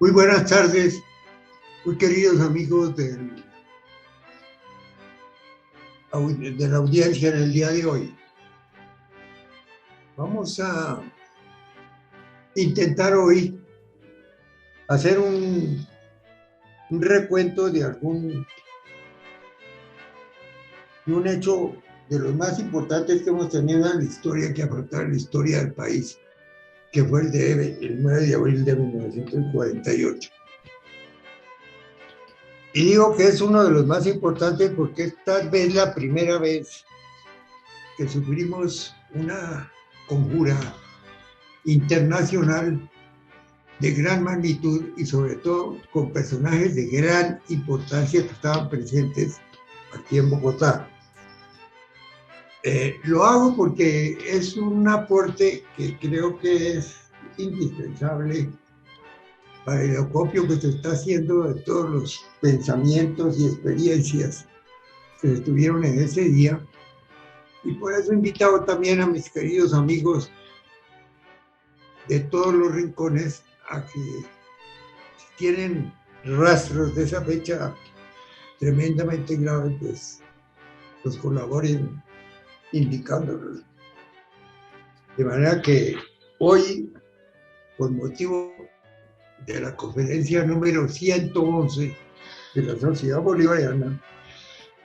Muy buenas tardes, muy queridos amigos de la audiencia en el día de hoy. Vamos a intentar hoy hacer un recuento de un hecho de los más importantes que hemos tenido en la historia, que afrontar en la historia del país, que fue el 9 de abril de 1948. Y digo que es uno de los más importantes porque es tal vez la primera vez que sufrimos una conjura internacional de gran magnitud y sobre todo con personajes de gran importancia que estaban presentes aquí en Bogotá. Lo hago porque es un aporte que creo que es indispensable para el acopio que se está haciendo de todos los pensamientos y experiencias que estuvieron en ese día. Y por eso he invitado también a mis queridos amigos de todos los rincones a que tienen rastros de esa fecha tremendamente grave, pues los colaboren indicándolos. De manera que hoy, por motivo de la conferencia número 111 de la Sociedad Bolivariana,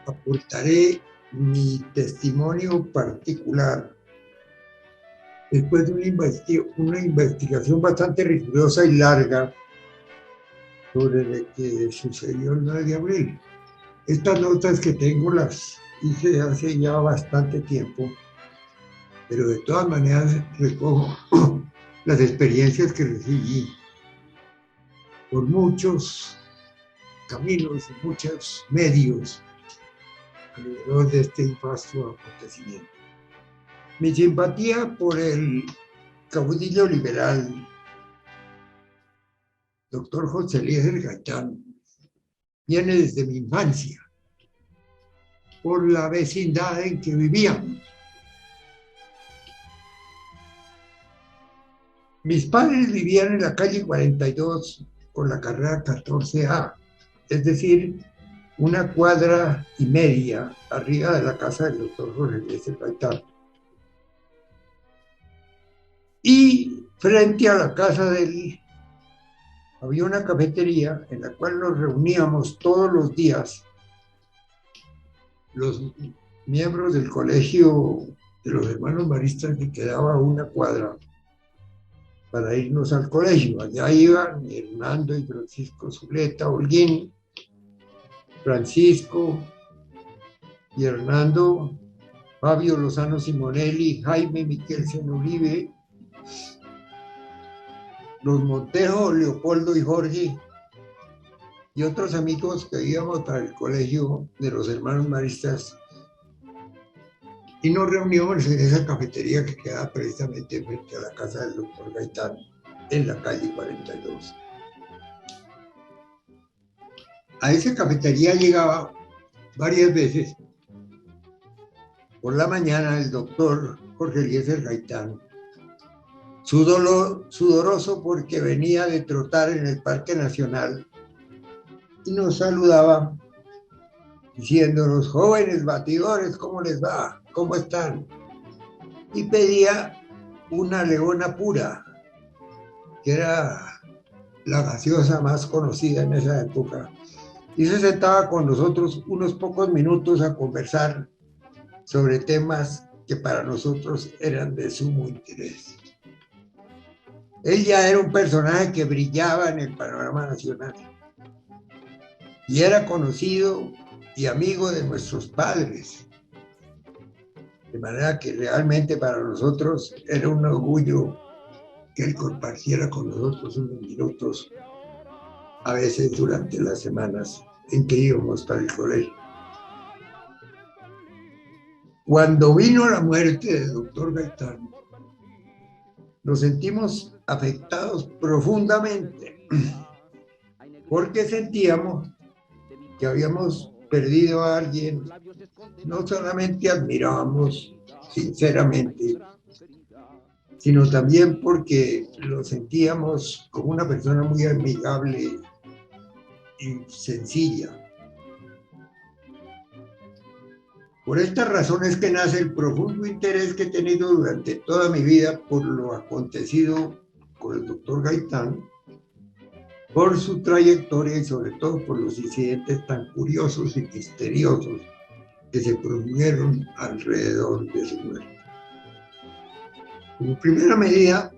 aportaré mi testimonio particular después de una investigación bastante rigurosa y larga sobre lo que sucedió el 9 de abril. Estas notas que tengo las hice hace ya bastante tiempo, pero de todas maneras recojo las experiencias que recibí por muchos caminos y muchos medios alrededor de este infasto acontecimiento. Mi simpatía por el caudillo liberal, doctor José Eliezer Gaitán, viene desde mi infancia, por la vecindad en que vivíamos. Mis padres vivían en la calle 42 con la carrera 14A, es decir, una cuadra y media arriba de la casa del doctor Jorge Eliezer Gaitán. Y frente a la casa de él había una cafetería en la cual nos reuníamos todos los días los miembros del colegio de los hermanos maristas que quedaba a una cuadra para irnos al colegio. Allá iban Hernando y Francisco Zuleta Holguín, Francisco y Hernando, Fabio Lozano Simonelli, Jaime Miquelsen Uribe, los Montejo, Leopoldo y Jorge, y otros amigos que íbamos para el colegio de los hermanos maristas, y nos reuníamos en esa cafetería que quedaba precisamente frente a la casa del doctor Gaitán, en la calle 42. A esa cafetería llegaba varias veces por la mañana el doctor Jorge Eliezer Gaitán, sudoroso porque venía de trotar en el Parque Nacional, y nos saludaba diciéndonos: jóvenes batidores, ¿cómo les va? ¿Cómo están? Y pedía una Leona pura, que era la gaseosa más conocida en esa época, y se sentaba con nosotros unos pocos minutos a conversar sobre temas que para nosotros eran de sumo interés. Él ya era un personaje que brillaba en el panorama nacional y era conocido y amigo de nuestros padres, de manera que realmente para nosotros era un orgullo que él compartiera con nosotros unos minutos, a veces durante las semanas en que íbamos para el colegio. Cuando vino la muerte del doctor Gaitán, nos sentimos afectados profundamente, porque sentíamos que habíamos perdido a alguien. No solamente admirábamos sinceramente, sino también porque lo sentíamos como una persona muy amigable y sencilla. Por estas razones que nace el profundo interés que he tenido durante toda mi vida por lo acontecido con el doctor Gaitán, por su trayectoria y sobre todo por los incidentes tan curiosos y misteriosos que se produjeron alrededor de su muerte. Como primera medida,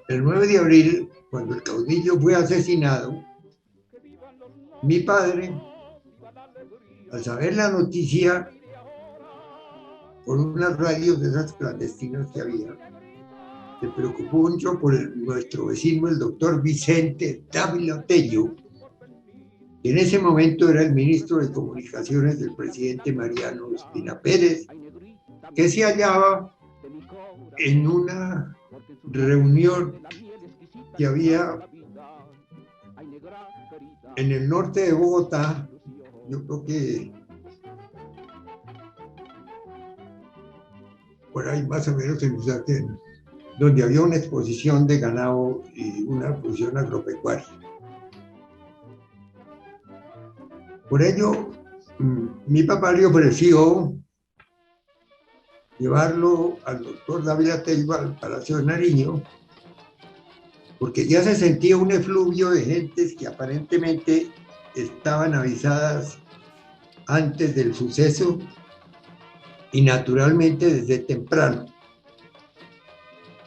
el 9 de abril, cuando el caudillo fue asesinado, mi padre, al saber la noticia por unas radios de esas clandestinas que había, se preocupó mucho por nuestro vecino, el doctor Vicente Dávila Tello, que en ese momento era el ministro de Comunicaciones del presidente Mariano Ospina Pérez, que se hallaba en una reunión que había en el norte de Bogotá, yo creo que por ahí más o menos en Usaquén, donde había una exposición de ganado y una exposición agropecuaria. Por ello, mi papá le ofreció llevarlo al doctor Dávila Tello al Palacio de Nariño, porque ya se sentía un efluvio de gentes que aparentemente estaban avisadas antes del suceso y naturalmente desde temprano.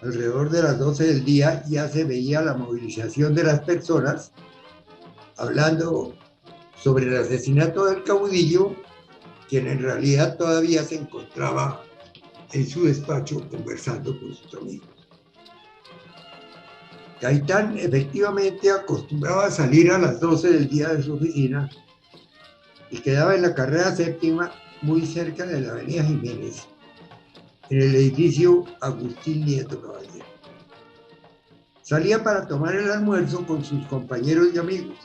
Alrededor de las 12 del día ya se veía la movilización de las personas hablando sobre el asesinato del caudillo, quien en realidad todavía se encontraba en su despacho conversando con sus amigos. Gaitán efectivamente acostumbraba a salir a las 12 del día de su oficina y quedaba en la carrera séptima, muy cerca de la avenida Jiménez, en el edificio Agustín Nieto Caballero. Salía para tomar el almuerzo con sus compañeros y amigos,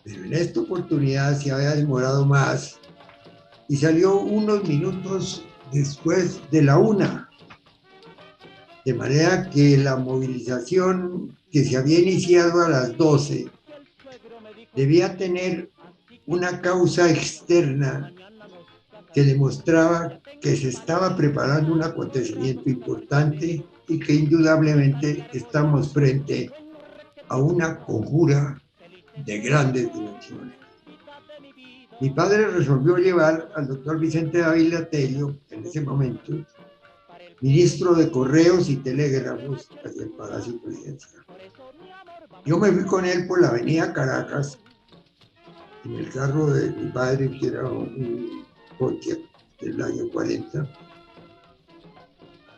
pero en esta oportunidad se había demorado más y salió unos minutos después de la 1, de manera que la movilización que se había iniciado a las 12 debía tener una causa externa que demostraba que se estaba preparando un acontecimiento importante y que indudablemente estamos frente a una conjura de grandes dimensiones. Mi padre resolvió llevar al doctor Vicente Dávila Tello, en ese momento, ministro de Correos y Telégrafos, hacia el Palacio Presidencial. Yo me fui con él por la avenida Caracas, en el carro de mi padre, que era un Pontiac del año 40,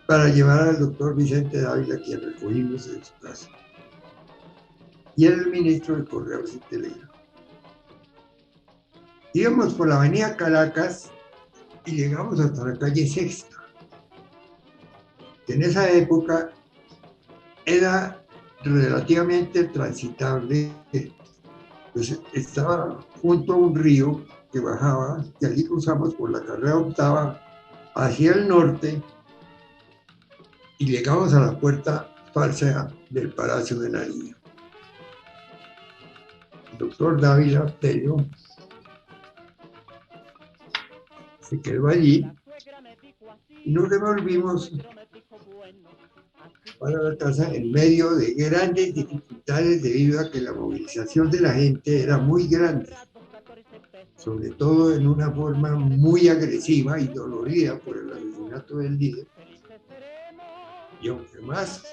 para llevar al doctor Vicente Dávila, quien recogimos en su casa. Y era el ministro de Correos y Telégrafos. Íbamos por la avenida Caracas y llegamos hasta la calle Sexta, que en esa época era relativamente transitable, pues estaba junto a un río que bajaba, y allí cruzamos por la carrera octava hacia el norte y llegamos a la puerta falsa del Palacio de Nariño. El doctor Dávila Tello se quedó allí y nos devolvimos para la casa en medio de grandes dificultades debido a que la movilización de la gente era muy grande, sobre todo en una forma muy agresiva y dolorida por el asesinato del líder, y aunque más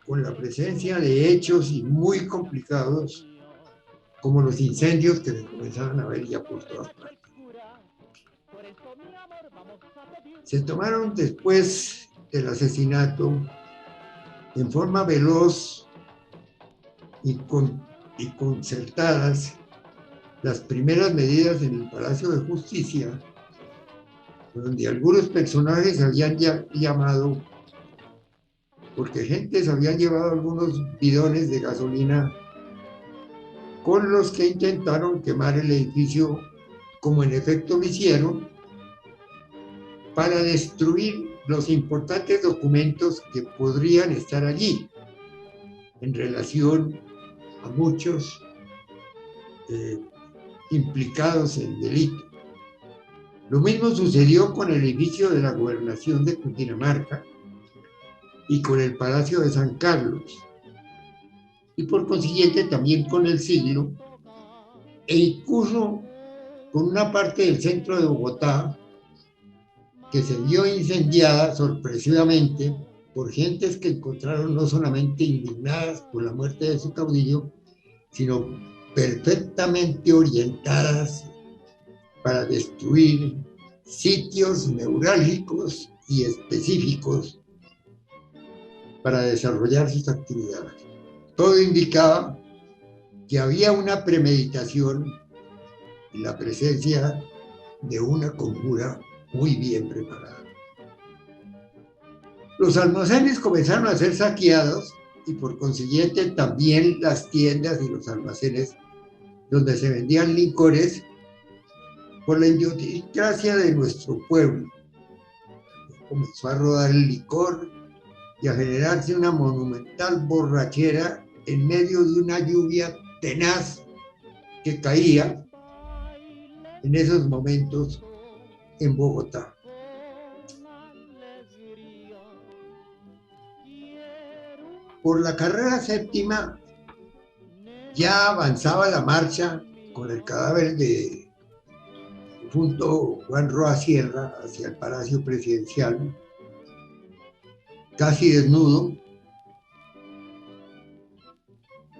con la presencia de hechos y muy complicados como los incendios que se comenzaban a ver ya por todas partes. Se tomaron después del asesinato en forma veloz y concertadas las primeras medidas en el Palacio de Justicia, donde algunos personajes habían llamado, porque gentes habían llevado algunos bidones de gasolina con los que intentaron quemar el edificio, como en efecto lo hicieron, para destruir los importantes documentos que podrían estar allí en relación a muchos implicados en delito. Lo mismo sucedió con el edificio de la gobernación de Cundinamarca y con el Palacio de San Carlos, y por consiguiente también con el Siglo, e incluso con una parte del centro de Bogotá que se vio incendiada sorpresivamente por gentes que encontraron no solamente indignadas por la muerte de su caudillo, sino perfectamente orientadas para destruir sitios neurálgicos y específicos para desarrollar sus actividades. Todo indicaba que había una premeditación y la presencia de una conjura muy bien preparada. Los almacenes comenzaron a ser saqueados y por consiguiente también las tiendas y los almacenes donde se vendían licores por la idiosincrasia de nuestro pueblo. Comenzó a rodar el licor y a generarse una monumental borrachera en medio de una lluvia tenaz que caía en esos momentos en Bogotá. Por la carrera séptima ya avanzaba la marcha con el cadáver de difunto Juan Roa Sierra hacia el Palacio Presidencial, casi desnudo,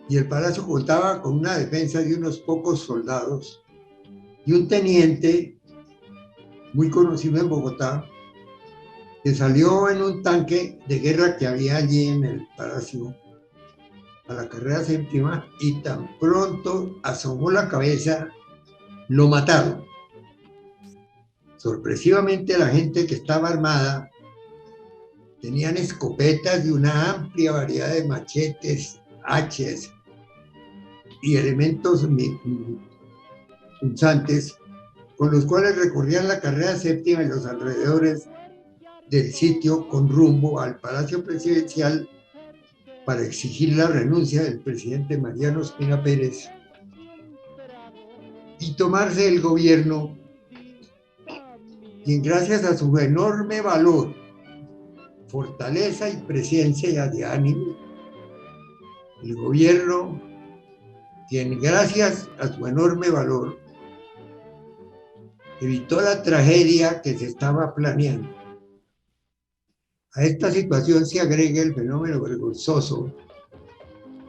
y el palacio contaba con una defensa de unos pocos soldados y un teniente muy conocido en Bogotá que salió en un tanque de guerra que había allí en el palacio a la carrera séptima, y tan pronto asomó la cabeza, lo mataron. Sorpresivamente la gente que estaba armada tenían escopetas y una amplia variedad de machetes, haches y elementos punzantes con los cuales recorrían la carrera séptima y los alrededores del sitio con rumbo al Palacio Presidencial para exigir la renuncia del presidente Mariano Ospina Pérez y tomarse el gobierno, quien gracias a su enorme valor, fortaleza y presencia de ánimo, el gobierno, quien gracias a su enorme valor evitó la tragedia que se estaba planeando. A esta situación se agrega el fenómeno vergonzoso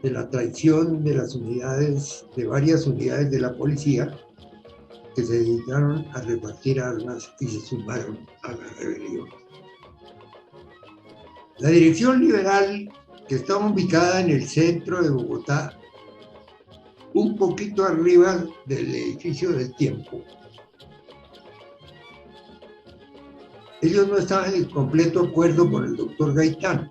de la traición de las unidades, de varias unidades de la policía que se dedicaron a repartir armas y se sumaron a la rebelión. La dirección liberal, que estaba ubicada en el centro de Bogotá, un poquito arriba del edificio del Tiempo, ellos no estaban en completo acuerdo con el doctor Gaitán,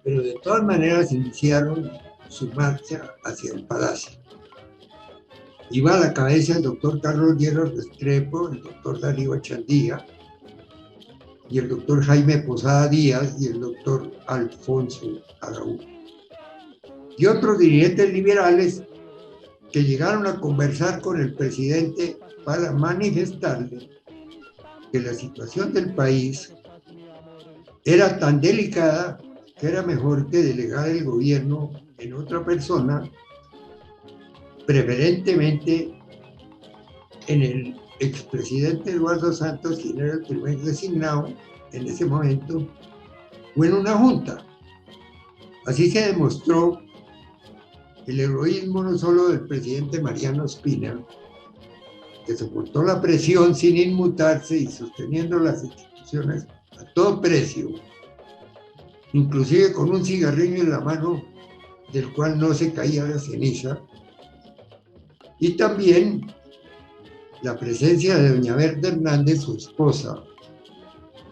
pero de todas maneras iniciaron su marcha hacia el palacio. Iba a la cabeza el doctor Carlos Hierro Restrepo, el doctor Darío Echandía, y el doctor Jaime Posada Díaz y el doctor Alfonso Araújo. Y otros dirigentes liberales que llegaron a conversar con el presidente para manifestarle que la situación del país era tan delicada que era mejor que delegar el gobierno en otra persona, preferentemente en el expresidente Eduardo Santos, quien era el primer designado en ese momento, o en una junta. Así se demostró el heroísmo no solo del presidente Mariano Ospina, que soportó la presión sin inmutarse y sosteniendo las instituciones a todo precio, inclusive con un cigarrillo en la mano del cual no se caía la ceniza, y también la presencia de doña Berta Hernández, su esposa,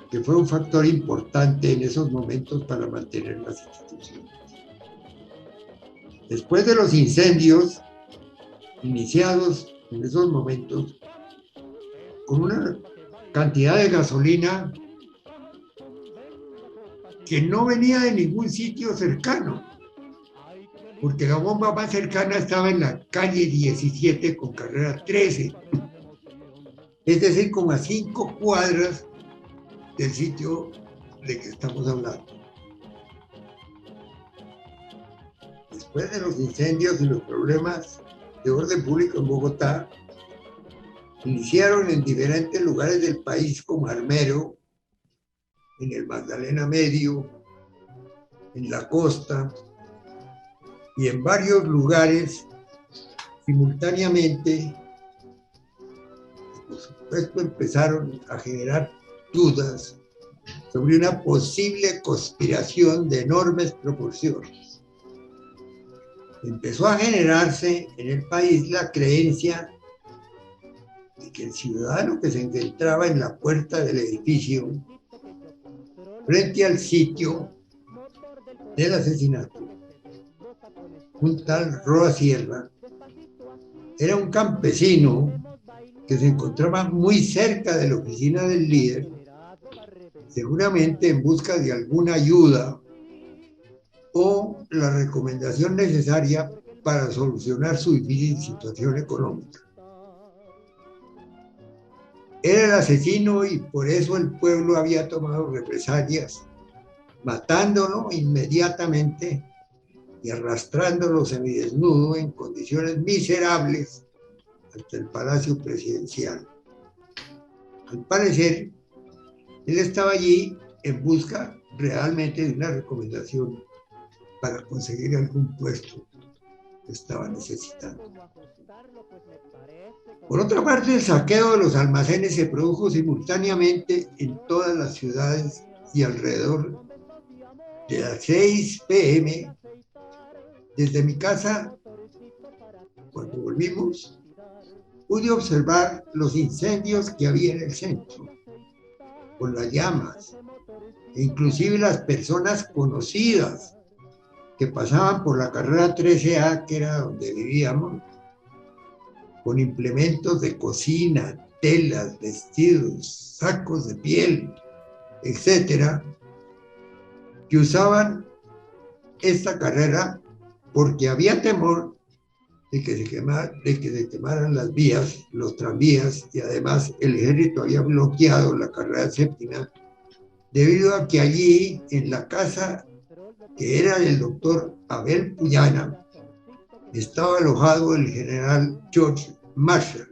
que fue un factor importante en esos momentos para mantener las instituciones. Después de los incendios iniciados en esos momentos, con una cantidad de gasolina que no venía de ningún sitio cercano, porque la bomba más cercana estaba en la calle 17 con carrera 13, es decir, como a 5 cuadras del sitio de que estamos hablando. Después de los incendios y los problemas de orden público en Bogotá, iniciaron en diferentes lugares del país como Armero, en el Magdalena Medio, en la costa y en varios lugares simultáneamente. Por supuesto, empezaron a generar dudas sobre una posible conspiración de enormes proporciones. Empezó a generarse en el país la creencia de que el ciudadano que se encontraba en la puerta del edificio, frente al sitio del asesinato, un tal Roa Sierra, era un campesino que se encontraba muy cerca de la oficina del líder, seguramente en busca de alguna ayuda o la recomendación necesaria para solucionar su difícil situación económica. Era el asesino y por eso el pueblo había tomado represalias, matándolo inmediatamente y arrastrándolo semidesnudo en condiciones miserables hasta el Palacio Presidencial. Al parecer, él estaba allí en busca realmente de una recomendación para conseguir algún puesto que estaba necesitando. Por otra parte, el saqueo de los almacenes se produjo simultáneamente en todas las ciudades y alrededor de las 6 p.m. Desde mi casa, cuando volvimos, pude observar los incendios que había en el centro, con las llamas, e inclusive las personas conocidas que pasaban por la carrera 13A, que era donde vivíamos, con implementos de cocina, telas, vestidos, sacos de piel, etcétera, que usaban esta carrera porque había temor de que se quemaran las vías, los tranvías, y además el ejército había bloqueado la carrera séptima, debido a que allí, en la casa que era del doctor Abel Puyana, estaba alojado el general George Marshall,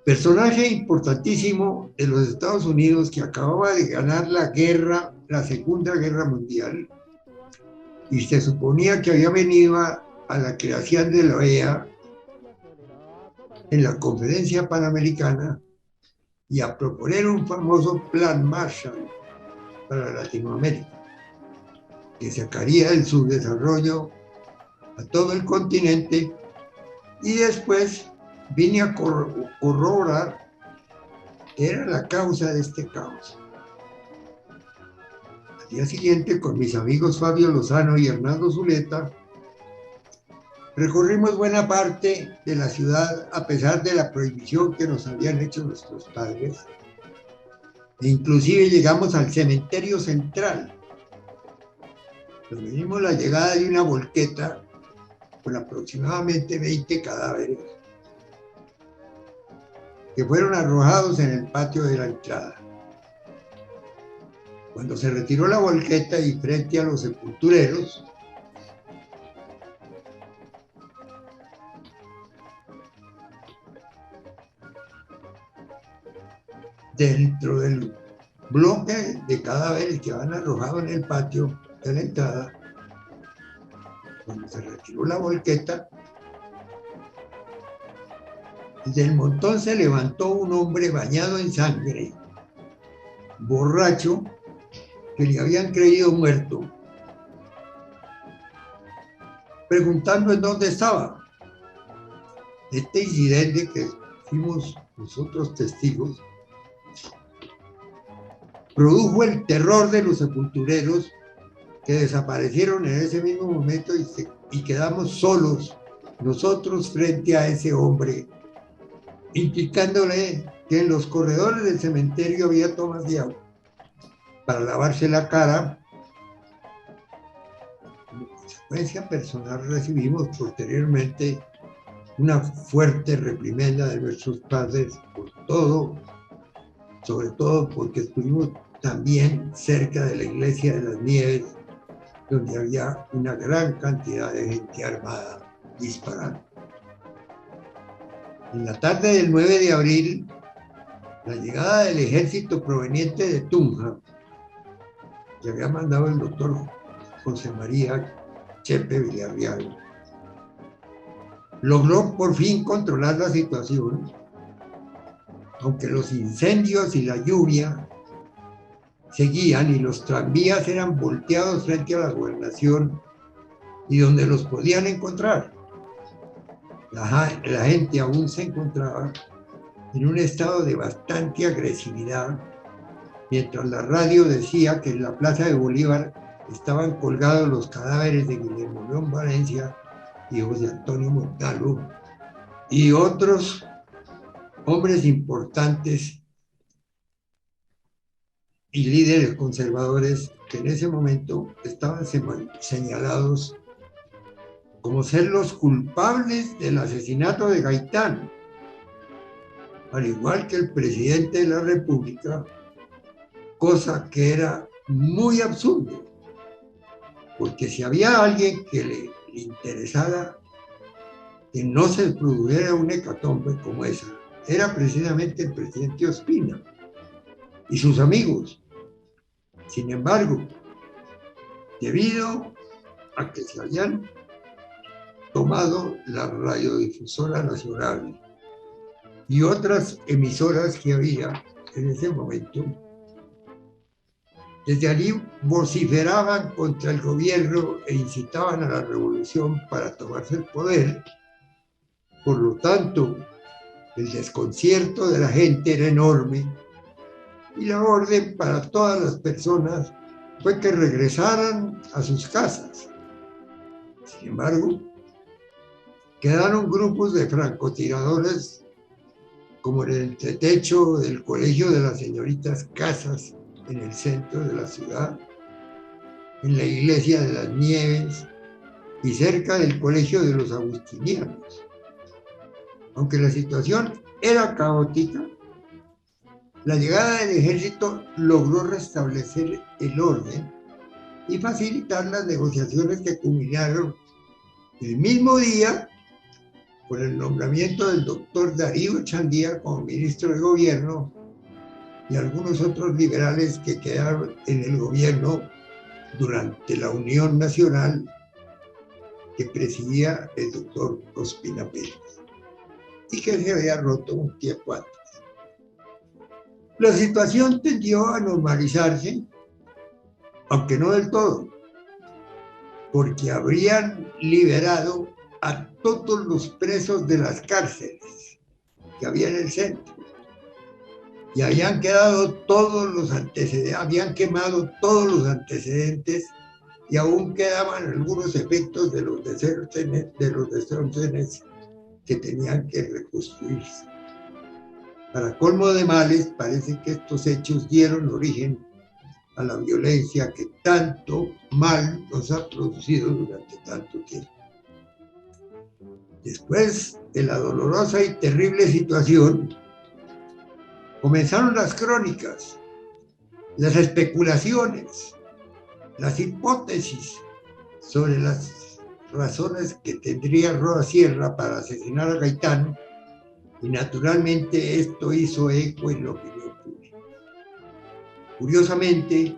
personaje importantísimo de los Estados Unidos que acababa de ganar la Segunda Guerra Mundial, y se suponía que había venido a la creación de la OEA en la Conferencia Panamericana y a proponer un famoso Plan Marshall para Latinoamérica, que sacaría del subdesarrollo a todo el continente, y después vine a corroborar que era la causa de este caos. Al día siguiente, con mis amigos Fabio Lozano y Hernando Zuleta, recorrimos buena parte de la ciudad a pesar de la prohibición que nos habían hecho nuestros padres, e inclusive llegamos al cementerio central, donde vimos la llegada de una volqueta con aproximadamente 20 cadáveres que fueron arrojados en el patio de la entrada. Cuando se retiró la volqueta y frente a los sepultureros, dentro del bloque de cadáveres que van arrojados en el patio de la entrada, cuando se retiró la volqueta, del montón se levantó un hombre bañado en sangre, borracho, que le habían creído muerto, preguntando en dónde estaba. Este incidente, que fuimos nosotros testigos, produjo el terror de los sepultureros, que desaparecieron en ese mismo momento y quedamos solos nosotros frente a ese hombre indicándole que en los corredores del cementerio había tomas de agua para lavarse la cara. Como consecuencia personal recibimos posteriormente una fuerte reprimenda de nuestros padres por todo, sobre todo porque estuvimos también cerca de la iglesia de las Nieves, donde había una gran cantidad de gente armada disparando. En la tarde del 9 de abril, la llegada del ejército proveniente de Tunja, que había mandado el doctor José María Chepe Villarreal, logró por fin controlar la situación, aunque los incendios y la lluvia seguían y los tranvías eran volteados frente a la gobernación y donde los podían encontrar. La gente aún se encontraba en un estado de bastante agresividad, mientras la radio decía que en la Plaza de Bolívar estaban colgados los cadáveres de Guillermo León Valencia y José Antonio Montalvo y otros hombres importantes y líderes conservadores que en ese momento estaban señalados como ser los culpables del asesinato de Gaitán, al igual que el presidente de la República, cosa que era muy absurdo, porque si había alguien que le interesara que no se produjera una hecatombe como esa, era precisamente el presidente Ospina y sus amigos. Sin embargo, debido a que se habían tomado la Radiodifusora Nacional y otras emisoras que había en ese momento, desde allí vociferaban contra el gobierno e incitaban a la revolución para tomarse el poder. Por lo tanto, el desconcierto de la gente era enorme y la orden para todas las personas fue que regresaran a sus casas. Sin embargo, quedaron grupos de francotiradores como en el entretecho del Colegio de las Señoritas Casas en el centro de la ciudad, en la iglesia de las Nieves y cerca del Colegio de los Agustinianos. Aunque la situación era caótica, la llegada del ejército logró restablecer el orden y facilitar las negociaciones que culminaron el mismo día con el nombramiento del doctor Darío Echandía como ministro de gobierno y algunos otros liberales que quedaron en el gobierno durante la Unión Nacional que presidía el doctor Ospina Pérez y que se había roto un tiempo antes. La situación tendió a normalizarse, aunque no del todo, porque habrían liberado a todos los presos de las cárceles que había en el centro y habían quedado todos los antecedentes, habían quemado todos los antecedentes y aún quedaban algunos efectos de los desórdenes que tenían que reconstruirse. Para colmo de males, parece que estos hechos dieron origen a la violencia que tanto mal nos ha producido durante tanto tiempo. Después de la dolorosa y terrible situación, comenzaron las crónicas, las especulaciones, las hipótesis sobre las razones que tendría Roa Sierra para asesinar a Gaitán, y naturalmente esto hizo eco en la opinión pública. Curiosamente,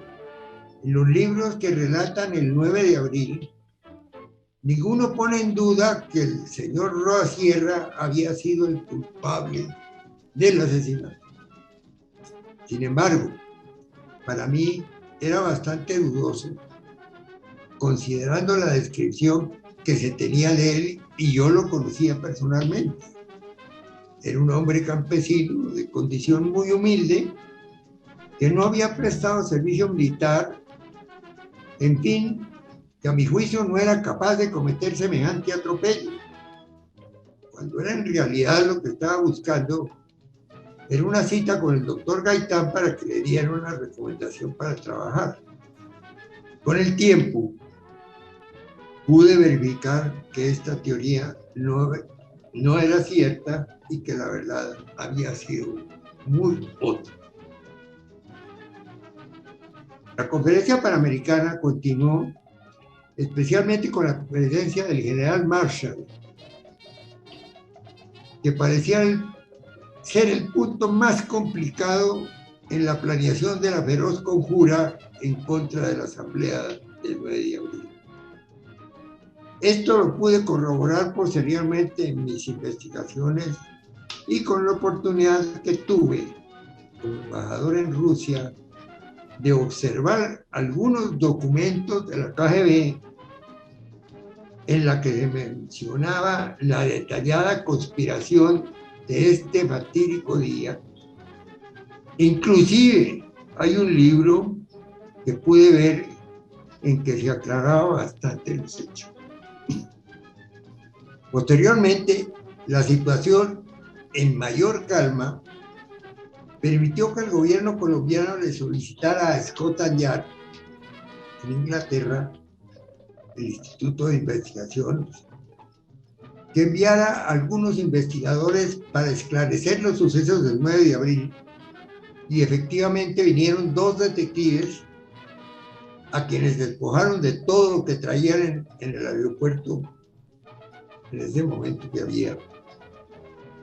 en los libros que relatan el 9 de abril, ninguno pone en duda que el señor Roa Sierra había sido el culpable del asesinato. Sin embargo, para mí era bastante dudoso, considerando la descripción que se tenía de él, y yo lo conocía personalmente. Era un hombre campesino de condición muy humilde, que no había prestado servicio militar, en fin, que a mi juicio no era capaz de cometer semejante atropello. cuando era en realidad lo que estaba buscando era una cita con el doctor Gaitán para que le diera una recomendación para trabajar. Con el tiempo, pude verificar que esta teoría no era cierta y que la verdad había sido muy otra. La conferencia panamericana continuó, especialmente con la presencia del general Marshall, que parecía ser el punto más complicado en la planeación de la feroz conjura en contra de la Asamblea del 9 de abril. Esto lo pude corroborar posteriormente en mis investigaciones y con la oportunidad que tuve como embajador en Rusia de observar algunos documentos de la KGB en la que se mencionaba la detallada conspiración de este fatídico día. Inclusive hay un libro que pude ver en que se aclaraba bastante los hechos. Posteriormente, la situación en mayor calma permitió que el gobierno colombiano le solicitara a Scotland Yard en Inglaterra, el Instituto de Investigaciones, que enviara a algunos investigadores para esclarecer los sucesos del 9 de abril, y efectivamente vinieron 2 detectives a quienes despojaron de todo lo que traían en el aeropuerto en ese momento que había,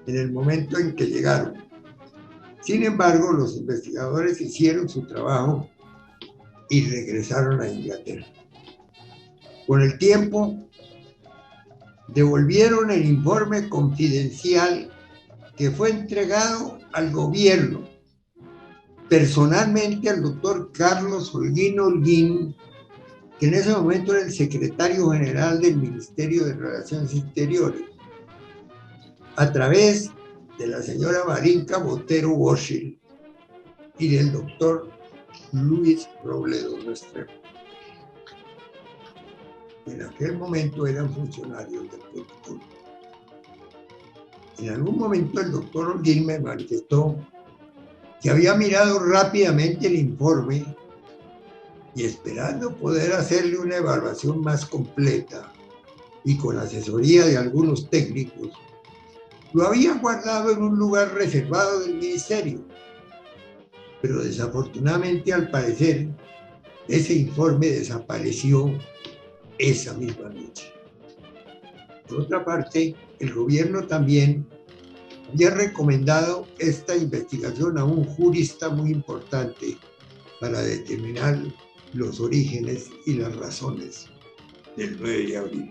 en el momento en que llegaron. Sin embargo, los investigadores hicieron su trabajo y regresaron a Inglaterra. Con el tiempo, devolvieron el informe confidencial que fue entregado al gobierno, personalmente al doctor Carlos Holguín Holguín, que en ese momento era el secretario general del Ministerio de Relaciones Exteriores, a través de la señora Marinka Botero Boschil y del doctor Luis Robledo Restrepo. En aquel momento eran funcionarios del protocolo. En algún momento el doctor Holguín me manifestó que había mirado rápidamente el informe y, esperando poder hacerle una evaluación más completa y con asesoría de algunos técnicos, lo había guardado en un lugar reservado del ministerio. Pero desafortunadamente, al parecer, ese informe desapareció esa misma noche. Por otra parte, el gobierno también había recomendado esta investigación a un jurista muy importante para determinar los orígenes y las razones del 9 de abril.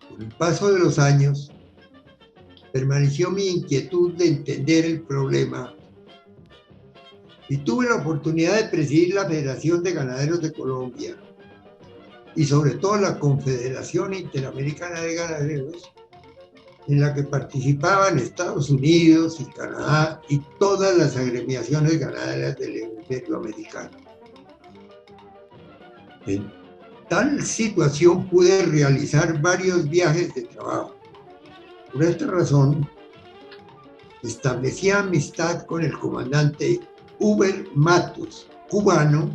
Con el paso de los años, permaneció mi inquietud de entender el problema y tuve la oportunidad de presidir la Federación de Ganaderos de Colombia y sobre todo la Confederación Interamericana de Ganaderos, en la que participaban Estados Unidos y Canadá y todas las agremiaciones ganaderas del hemisferio americano. En tal situación pude realizar varios viajes de trabajo. Por esta razón, establecí amistad con el comandante Huber Matos, cubano,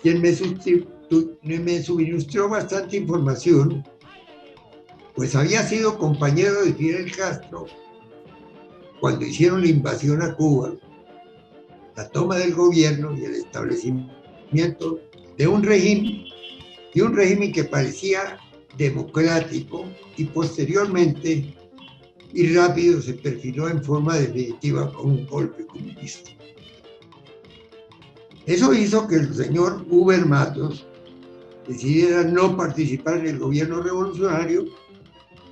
quien me suministró bastante información, pues había sido compañero de Fidel Castro cuando hicieron la invasión a Cuba, la toma del gobierno y el establecimiento de un régimen que parecía democrático y posteriormente y rápido se perfiló en forma definitiva como un golpe comunista. Eso hizo que el señor Huber Matos decidiera no participar en el gobierno revolucionario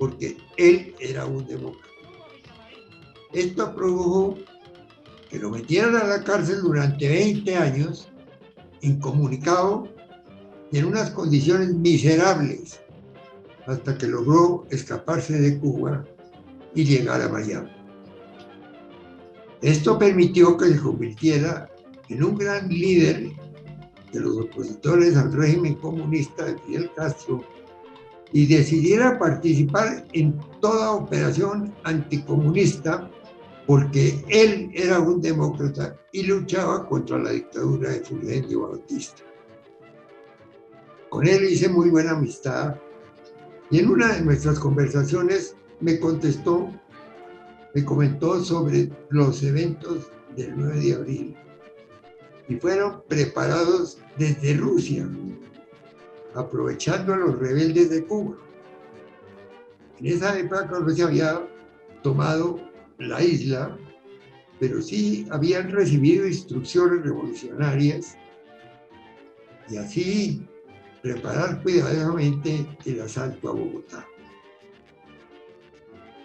porque él era un demócrata. Esto produjo que lo metieran a la cárcel durante 20 años, incomunicado y en unas condiciones miserables, hasta que logró escaparse de Cuba y llegar a Miami. Esto permitió que se convirtiera en un gran líder de los opositores al régimen comunista de Fidel Castro y decidiera participar en toda operación anticomunista porque él era un demócrata y luchaba contra la dictadura de Fulgencio Batista. Con él hice muy buena amistad y en una de nuestras conversaciones me comentó sobre los eventos del 9 de abril y fueron preparados desde Rusia, aprovechando a los rebeldes de Cuba. En esa época Rusia había tomado la isla, pero sí habían recibido instrucciones revolucionarias y así preparar cuidadosamente el asalto a Bogotá.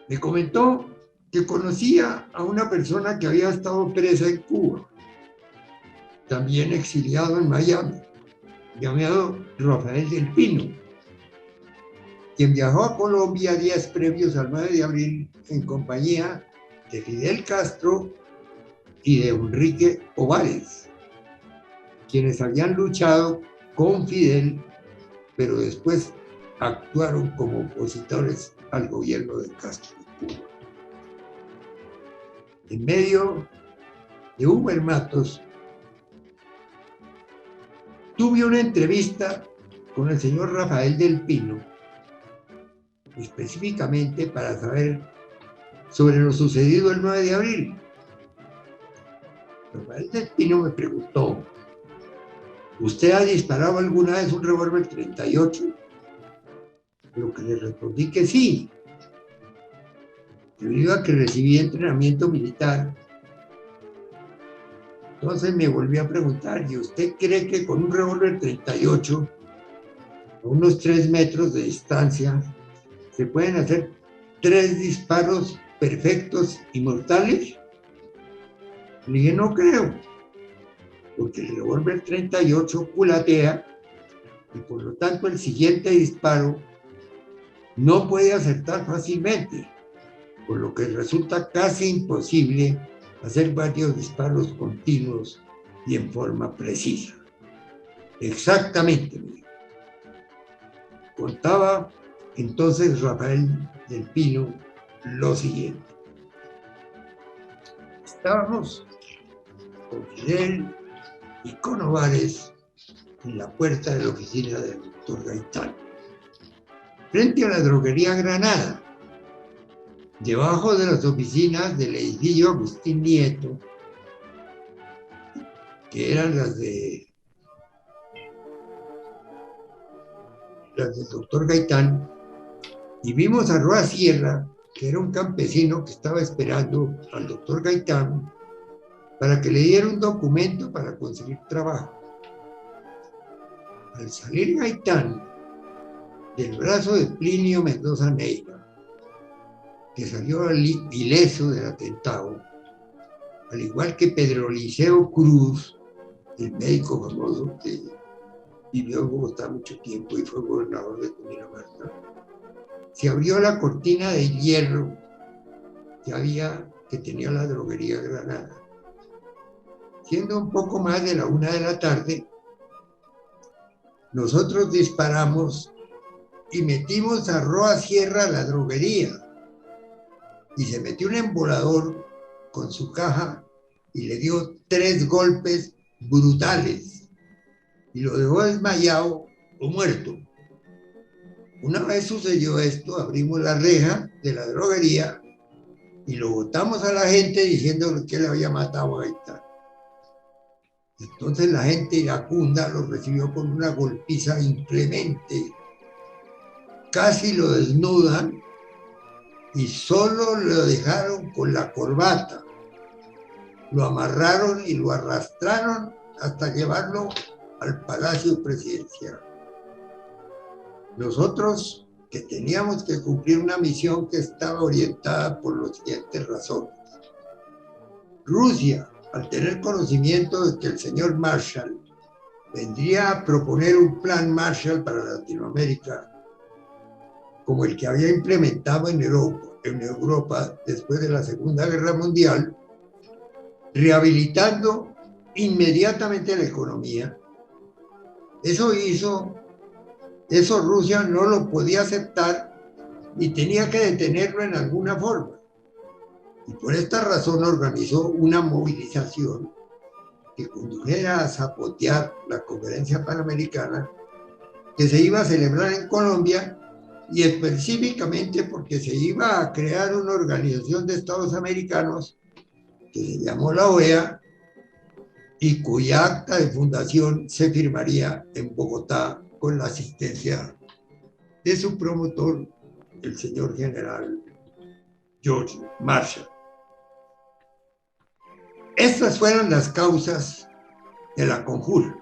Me comentó que conocía a una persona que había estado presa en Cuba, también exiliado en Miami, llamado Rafael del Pino, quien viajó a Colombia días previos al 9 de abril en compañía de Fidel Castro y de Enrique Ovares, quienes habían luchado con Fidel, pero después actuaron como opositores al gobierno de Castro de Cuba. En medio de Huber Matos, tuve una entrevista con el señor Rafael del Pino, específicamente para saber sobre lo sucedido el 9 de abril. Rafael del Pino me preguntó: ¿usted ha disparado alguna vez un revólver 38? Lo que le respondí que sí, debido a que recibí entrenamiento militar. Entonces me volví a preguntar: ¿y usted cree que con un revólver 38, a unos 3 metros de distancia, se pueden hacer 3 disparos perfectos y mortales? Le dije: no creo, porque el revólver 38 culatea y por lo tanto el siguiente disparo no puede acertar fácilmente, por lo que resulta casi imposible hacer varios disparos continuos y en forma precisa. Exactamente, me dijo. Contaba entonces Rafael del Pino lo siguiente: estábamos con Fidel y con Ovares en la puerta de la oficina del doctor Gaitán, frente a la droguería Granada, debajo de las oficinas del edificio Agustín Nieto, que eran las del doctor Gaitán, y vimos a Roa Sierra, que era un campesino que estaba esperando al doctor Gaitán para que le diera un documento para conseguir trabajo. Al salir Gaitán del brazo de Plinio Mendoza Neira, que salió ileso del atentado, al igual que Pedro Liceo Cruz, el médico famoso que vivió en Bogotá mucho tiempo y fue gobernador de Cundinamarca, se abrió la cortina de hierro que tenía la droguería Granada. Siendo un poco más de la 1 de la tarde, nosotros disparamos y metimos a Roa Sierra a la droguería, y se metió un embolador con su caja y le dio 3 golpes brutales y lo dejó desmayado o muerto. Una vez sucedió esto, abrimos la reja de la droguería y lo botamos a la gente diciendo que le había matado a Gaitán. Entonces la gente iracunda lo recibió con una golpiza inclemente. Casi lo desnudan y solo lo dejaron con la corbata. Lo amarraron y lo arrastraron hasta llevarlo al Palacio Presidencial. Nosotros, que teníamos que cumplir una misión que estaba orientada por las siguientes razones. Rusia, al tener conocimiento de que el señor Marshall vendría a proponer un plan Marshall para Latinoamérica, como el que había implementado en Europa después de la Segunda Guerra Mundial, rehabilitando inmediatamente la economía. Eso hizo Eso Rusia no lo podía aceptar y tenía que detenerlo en alguna forma. Y por esta razón organizó una movilización que condujera a zapotear la Conferencia Panamericana que se iba a celebrar en Colombia, y específicamente porque se iba a crear una organización de Estados americanos que se llamó la OEA y cuya acta de fundación se firmaría en Bogotá con la asistencia de su promotor, el señor general George Marshall. Estas fueron las causas de la conjura.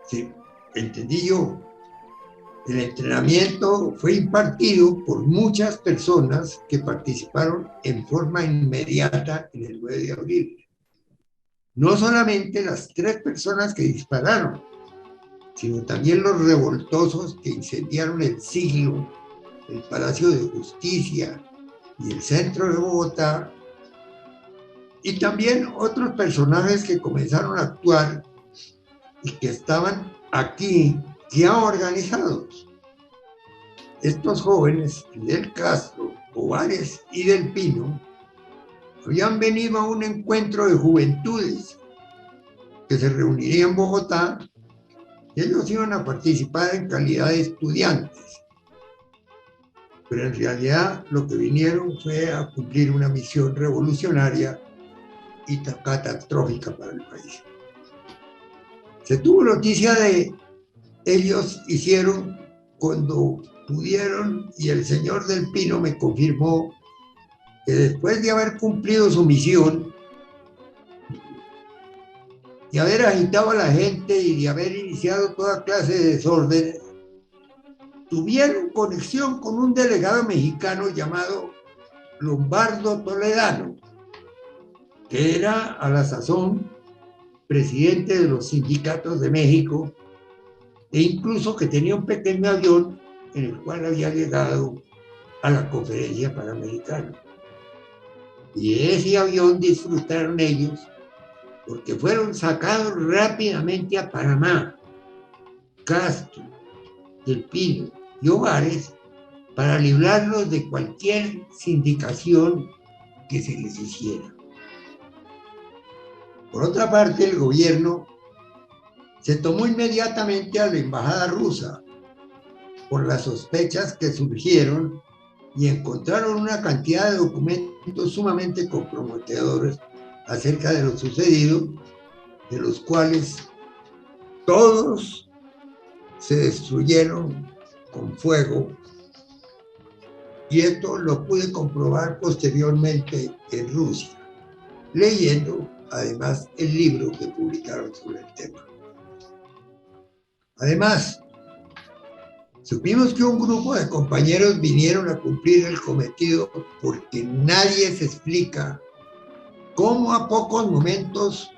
Sí, entendí yo. El entrenamiento fue impartido por muchas personas que participaron en forma inmediata en el 9 de abril. No solamente las 3 personas que dispararon, sino también los revoltosos que incendiaron el Siglo, el Palacio de Justicia y el centro de Bogotá, y también otros personajes que comenzaron a actuar y que estaban aquí ya organizados. Estos jóvenes, Fidel Castro, Ovares y Del Pino, habían venido a un encuentro de juventudes que se reuniría en Bogotá, y ellos iban a participar en calidad de estudiantes. Pero en realidad lo que vinieron fue a cumplir una misión revolucionaria y catastrófica para el país. Se tuvo noticia de ellos, hicieron cuando pudieron, y el señor Del Pino me confirmó que después de haber cumplido su misión, de haber agitado a la gente y de haber iniciado toda clase de desórdenes, tuvieron conexión con un delegado mexicano llamado Lombardo Toledano, que era a la sazón presidente de los sindicatos de México, e incluso que tenía un pequeño avión en el cual había llegado a la Conferencia Panamericana. Y de ese avión disfrutaron ellos porque fueron sacados rápidamente a Panamá, Castro, Del Pino y Ovares, para librarlos de cualquier sindicación que se les hiciera. Por otra parte, el gobierno se tomó inmediatamente a la embajada rusa por las sospechas que surgieron y encontraron una cantidad de documentos sumamente comprometedores acerca de lo sucedido, de los cuales todos se destruyeron con fuego, y esto lo pude comprobar posteriormente en Rusia, leyendo además el libro que publicaron sobre el tema. Además, supimos que un grupo de compañeros vinieron a cumplir el cometido porque nadie se explica cómo a pocos momentos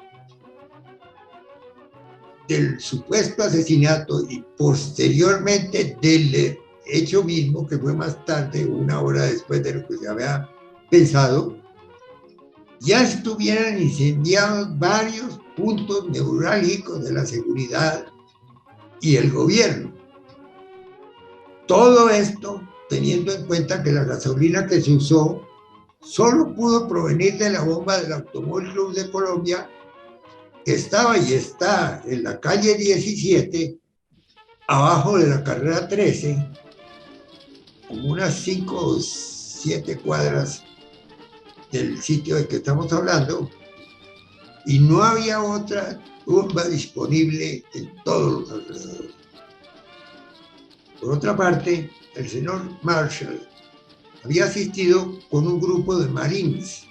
del supuesto asesinato y posteriormente del hecho mismo, que fue más tarde, 1 hora después de lo que se había pensado, ya estuvieran incendiados varios puntos neurálgicos de la seguridad y el gobierno. Todo esto teniendo en cuenta que la gasolina que se usó solo pudo provenir de la bomba del Automóvil Club de Colombia, que estaba y está en la calle 17, abajo de la carrera 13, como unas 5 o 7 cuadras del sitio de que estamos hablando, y no había otra bomba disponible en todos los alrededores. Por otra parte, el señor Marshall había asistido con un grupo de marines,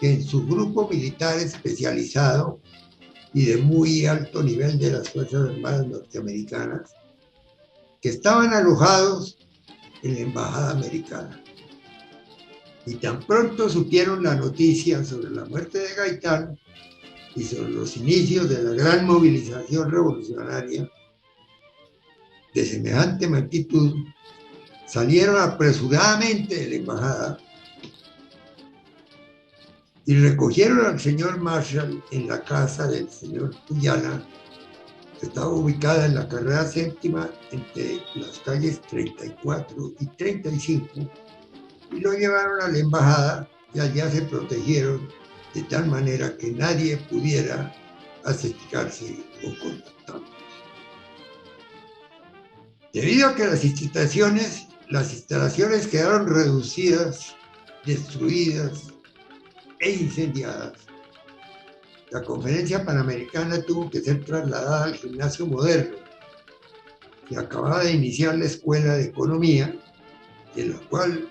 que en su grupo militar especializado y de muy alto nivel de las Fuerzas Armadas norteamericanas, que estaban alojados en la embajada americana. Y tan pronto supieron la noticia sobre la muerte de Gaitán y sobre los inicios de la gran movilización revolucionaria de semejante magnitud, salieron apresuradamente de la embajada y recogieron al señor Marshall en la casa del señor Puyana, Estaba ubicada en la carrera séptima entre las calles 34 y 35 y lo llevaron a la embajada y allá se protegieron de tal manera que nadie pudiera acercarse o contactarlos. Debido a que las instalaciones quedaron reducidas, destruidas e incendiadas, la Conferencia Panamericana tuvo que ser trasladada al Gimnasio Moderno, que acababa de iniciar la Escuela de Economía, en la cual,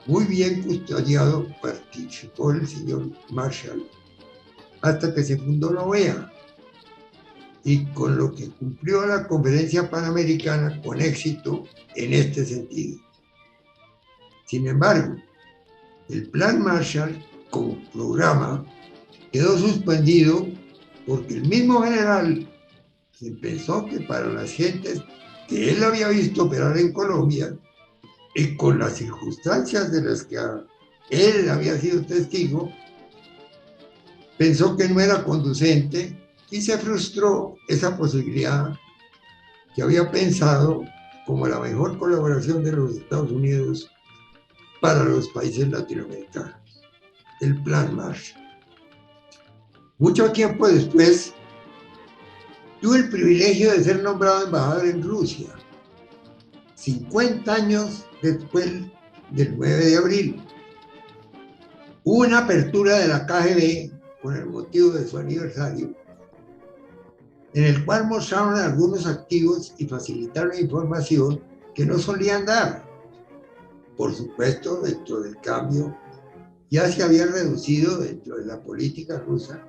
muy bien custodiado, participó el señor Marshall, hasta que se fundó la OEA, y con lo que cumplió la Conferencia Panamericana con éxito en este sentido. Sin embargo, el Plan Marshall como programa quedó suspendido porque el mismo general se pensó que para las gentes que él había visto operar en Colombia y con las circunstancias de las que él había sido testigo, pensó que no era conducente y se frustró esa posibilidad que había pensado como la mejor colaboración de los Estados Unidos para los países latinoamericanos, el Plan Marshall. Mucho tiempo después, tuve el privilegio de ser nombrado embajador en Rusia, 50 años después del 9 de abril. Hubo una apertura de la KGB con el motivo de su aniversario, en el cual mostraron algunos activos y facilitaron información que no solían dar. Por supuesto, dentro del cambio, ya se había reducido dentro de la política rusa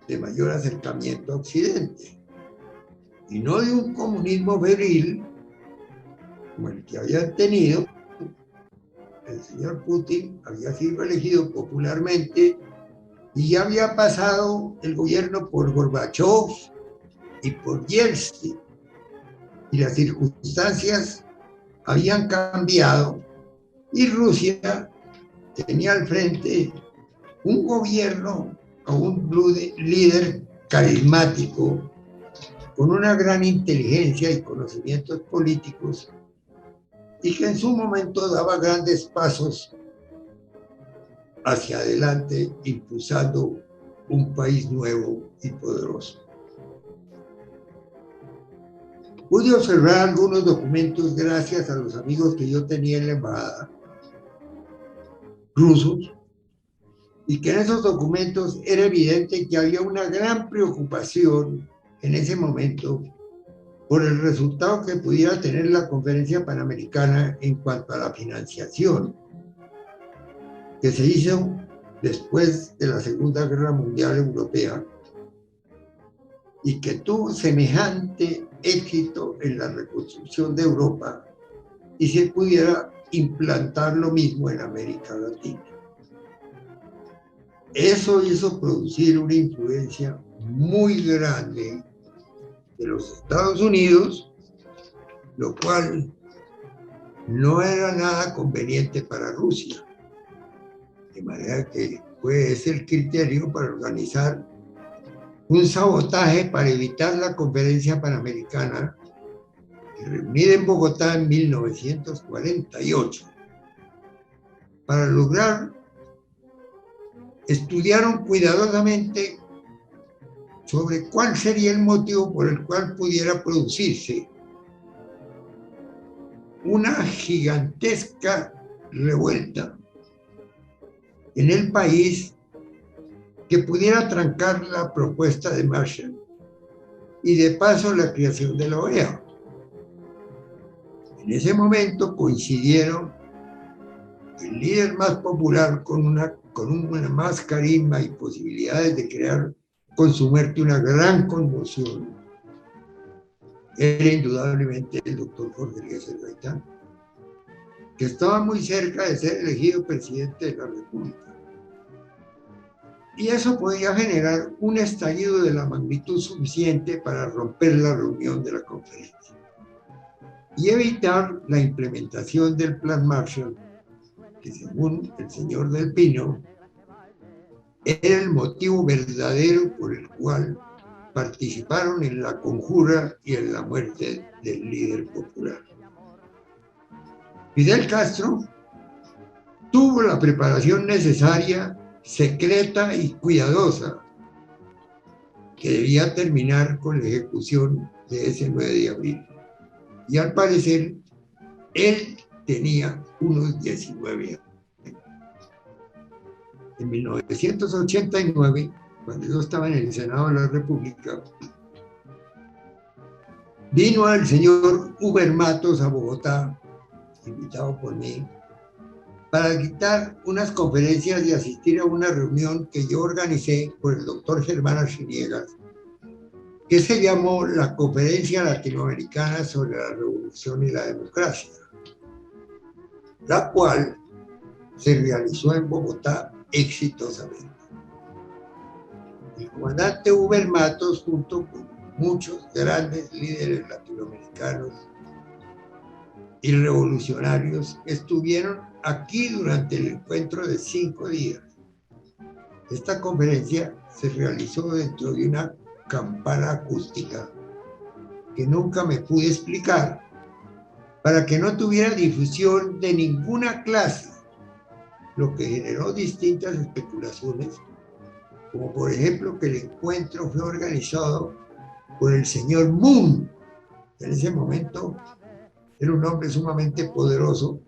de mayor acercamiento a Occidente, y no de un comunismo febril como el que habían tenido. El señor Putin había sido elegido popularmente y ya había pasado el gobierno por Gorbachev y por Yeltsin, y las circunstancias habían cambiado y Rusia tenía al frente un gobierno o un líder carismático con una gran inteligencia y conocimientos políticos, y que en su momento daba grandes pasos hacia adelante, impulsando un país nuevo y poderoso. Pude observar algunos documentos gracias a los amigos que yo tenía en la embajada, rusos, y que en esos documentos era evidente que había una gran preocupación en ese momento por el resultado que pudiera tener la Conferencia Panamericana en cuanto a la financiación, que se hizo después de la Segunda Guerra Mundial Europea y que tuvo semejante éxito en la reconstrucción de Europa, y se pudiera implantar lo mismo en América Latina. Eso hizo producir una influencia muy grande de los Estados Unidos, lo cual no era nada conveniente para Rusia. De manera que fue ese el criterio para organizar un sabotaje para evitar la Conferencia Panamericana, reunida en Bogotá en 1948. Para lograr, estudiaron cuidadosamente sobre cuál sería el motivo por el cual pudiera producirse una gigantesca revuelta en el país que pudiera trancar la propuesta de Marshall y de paso la creación de la OEA. En ese momento coincidieron el líder más popular con más carisma y posibilidades de crear con su muerte una gran conmoción. Era indudablemente el doctor Jorge Eliezer Gaitán, que estaba muy cerca de ser elegido presidente de la República. Y eso podía generar un estallido de la magnitud suficiente para romper la reunión de la conferencia y evitar la implementación del Plan Marshall, que según el señor Del Pino, era el motivo verdadero por el cual participaron en la conjura y en la muerte del líder popular. Fidel Castro tuvo la preparación necesaria, secreta y cuidadosa, que debía terminar con la ejecución de ese 9 de abril. Y al parecer, él tenía unos 19 años. En 1989, cuando yo estaba en el Senado de la República, vino el señor Huber Matos a Bogotá, invitado por mí, para dictar unas conferencias y asistir a una reunión que yo organicé por el doctor Germán Arciniegas, que se llamó la Conferencia Latinoamericana sobre la Revolución y la Democracia, la cual se realizó en Bogotá exitosamente. El comandante Huber Matos, junto con muchos grandes líderes latinoamericanos y revolucionarios, estuvieron aquí durante el encuentro de 5 días. Esta conferencia se realizó dentro de una campana acústica que nunca me pude explicar para que no tuviera difusión de ninguna clase, lo que generó distintas especulaciones, como por ejemplo que el encuentro fue organizado por el señor Moon, que en ese momento era un hombre sumamente poderoso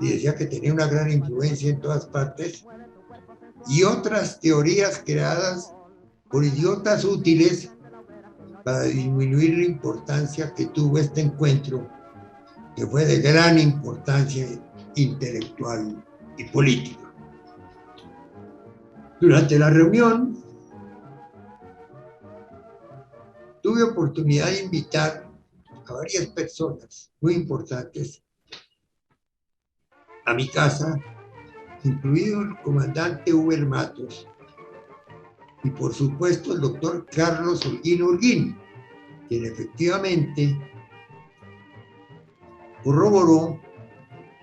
y decía que tenía una gran influencia en todas partes, y otras teorías creadas por idiotas útiles para disminuir la importancia que tuvo este encuentro, que fue de gran importancia intelectual y política. Durante la reunión tuve oportunidad de invitar a varias personas muy importantes a mi casa, incluido el comandante Huber Matos y por supuesto el doctor Carlos Holguín Holguín, quien efectivamente corroboró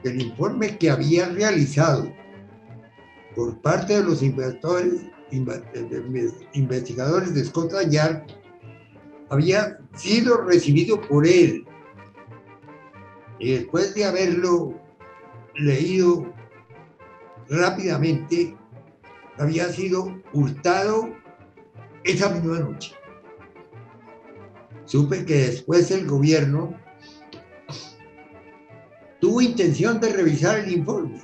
que el informe que había realizado por parte de los investigadores de Scotland Yard había sido recibido por él, y después de haberlo leído rápidamente, había sido hurtado esa misma noche. Supe que después el gobierno tuvo intención de revisar el informe.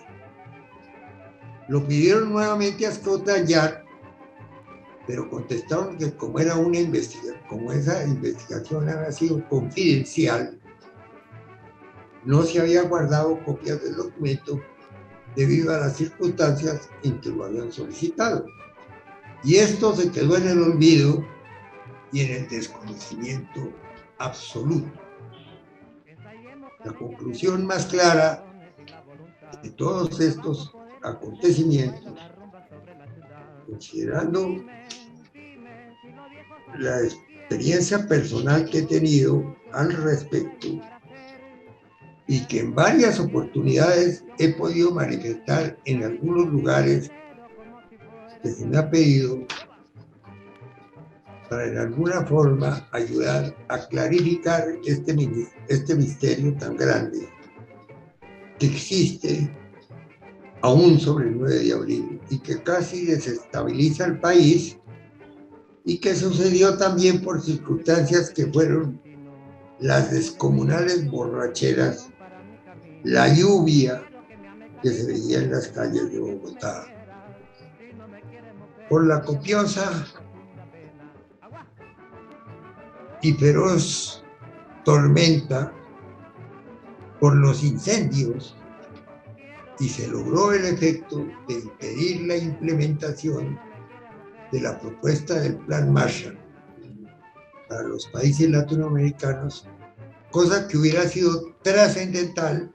Lo pidieron nuevamente a Scotland Yard, pero contestaron que como era una investigación, como esa investigación había sido confidencial, no se había guardado copias del documento debido a las circunstancias en que lo habían solicitado. Y esto se quedó en el olvido y en el desconocimiento absoluto. La conclusión más clara de todos estos acontecimientos, considerando la experiencia personal que he tenido al respecto y que en varias oportunidades he podido manifestar en algunos lugares que se me ha pedido para en alguna forma ayudar a clarificar este misterio tan grande que existe aún sobre el 9 de abril y que casi desestabiliza el país, y que sucedió también por circunstancias que fueron las descomunales borracheras, la lluvia que se veía en las calles de Bogotá, por la copiosa y feroz tormenta, por los incendios, y se logró el efecto de impedir la implementación de la propuesta del Plan Marshall para los países latinoamericanos, cosa que hubiera sido trascendental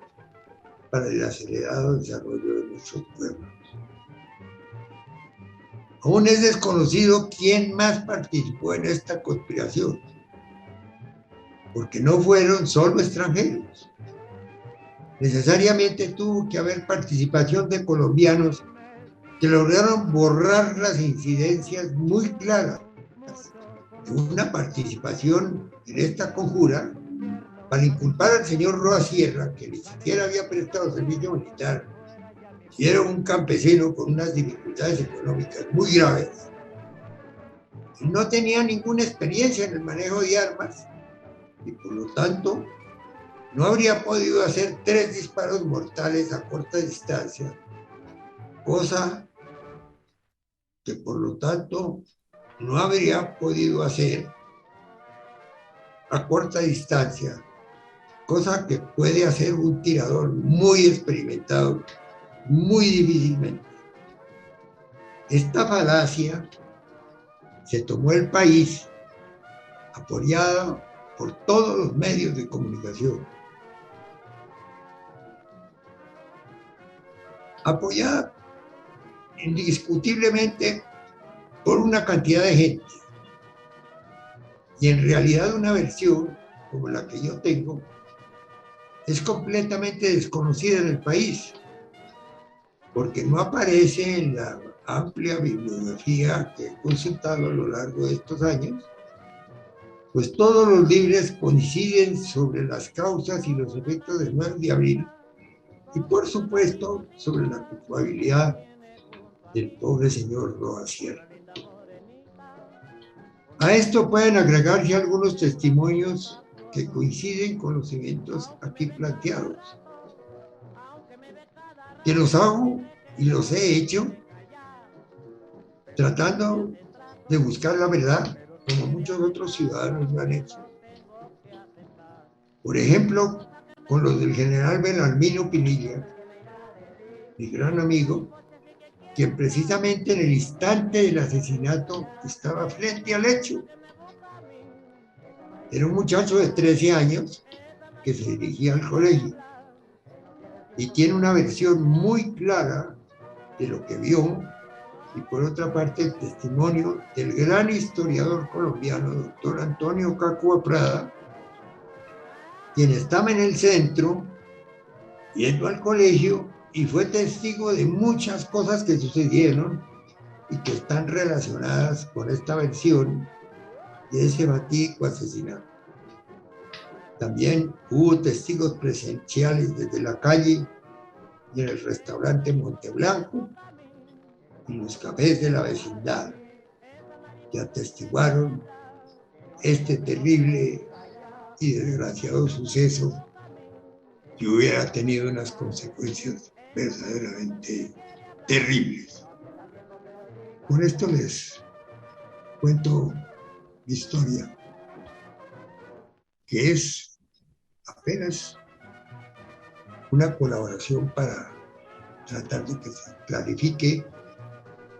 para el acelerado desarrollo de nuestros pueblos. Aún es desconocido quién más participó en esta conspiración, porque no fueron solo extranjeros. Necesariamente tuvo que haber participación de colombianos que lograron borrar las incidencias muy claras de una participación en esta conjura para inculpar al señor Roa Sierra, que ni siquiera había prestado servicio militar, y era un campesino con unas dificultades económicas muy graves. Y no tenía ninguna experiencia en el manejo de armas y por lo tanto no habría podido hacer 3 disparos mortales a corta distancia, cosa que por lo tanto no habría podido hacer a corta distancia, cosa que puede hacer un tirador muy experimentado muy difícilmente. Esta falacia se tomó el país apoyada por todos los medios de comunicación, apoyada indiscutiblemente por una cantidad de gente. Y en realidad una versión como la que yo tengo es completamente desconocida en el país, porque no aparece en la amplia bibliografía que he consultado a lo largo de estos años, pues todos los libros coinciden sobre las causas y los efectos del 9 de abril y por supuesto sobre la culpabilidad del pobre señor Roa Sierra. A esto pueden agregarse algunos testimonios que coinciden con los eventos aquí planteados, que los hago y los he hecho tratando de buscar la verdad, como muchos otros ciudadanos lo han hecho. Por ejemplo, con los del general Belarmino Pinilla, mi gran amigo, quien precisamente en el instante del asesinato estaba frente al hecho. Era un muchacho de 13 años que se dirigía al colegio y tiene una versión muy clara de lo que vio, y por otra parte el testimonio del gran historiador colombiano, doctor Antonio Cacua Prada, quien estaba en el centro, yendo al colegio, y fue testigo de muchas cosas que sucedieron y que están relacionadas con esta versión de ese fatídico asesinato. También hubo testigos presenciales desde la calle y en el restaurante Monteblanco y los cafés de la vecindad que atestiguaron este terrible y desgraciado suceso que hubiera tenido unas consecuencias verdaderamente terribles. Con esto les cuento mi historia, que es apenas una colaboración para tratar de que se clarifique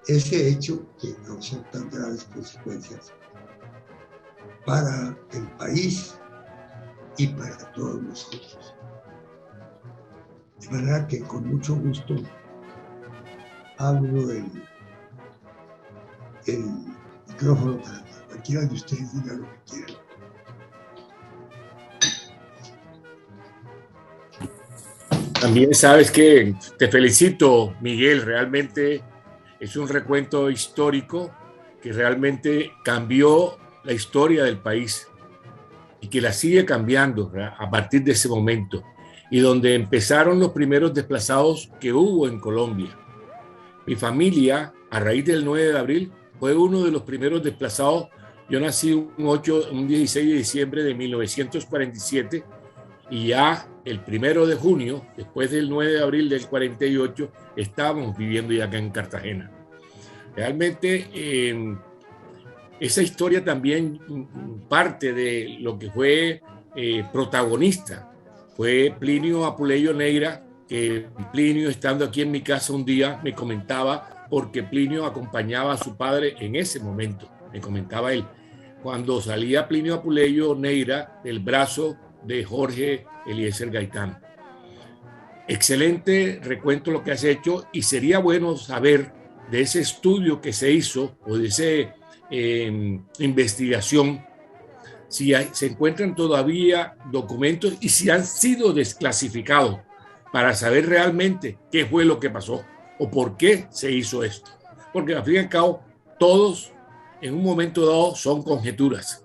ese hecho que causó tan graves consecuencias para el país y para todos nosotros. De manera que con mucho gusto abro el micrófono para que cualquiera de ustedes diga lo que quieran. También sabes que te felicito, Miguel, realmente es un recuento histórico que realmente cambió la historia del país y que la sigue cambiando, ¿verdad?, a partir de ese momento, y donde empezaron los primeros desplazados que hubo en Colombia. Mi familia, a raíz del 9 de abril, fue uno de los primeros desplazados. Yo nací un 16 de diciembre de 1947 y ya el 1 de junio, después del 9 de abril del 48, estábamos viviendo ya acá en Cartagena. Realmente esa historia también parte de lo que fue protagonista. Fue Plinio Apuleyo Neira, que Plinio, estando aquí en mi casa un día, me comentaba, porque Plinio acompañaba a su padre en ese momento, me comentaba él, cuando salía Plinio Apuleyo Neira del brazo de Jorge Eliezer Gaitán. Excelente recuento lo que has hecho, y sería bueno saber de ese estudio que se hizo o de esa investigación, si se encuentran todavía documentos y si han sido desclasificados para saber realmente qué fue lo que pasó o por qué se hizo esto. Porque al fin y al cabo todos en un momento dado son conjeturas.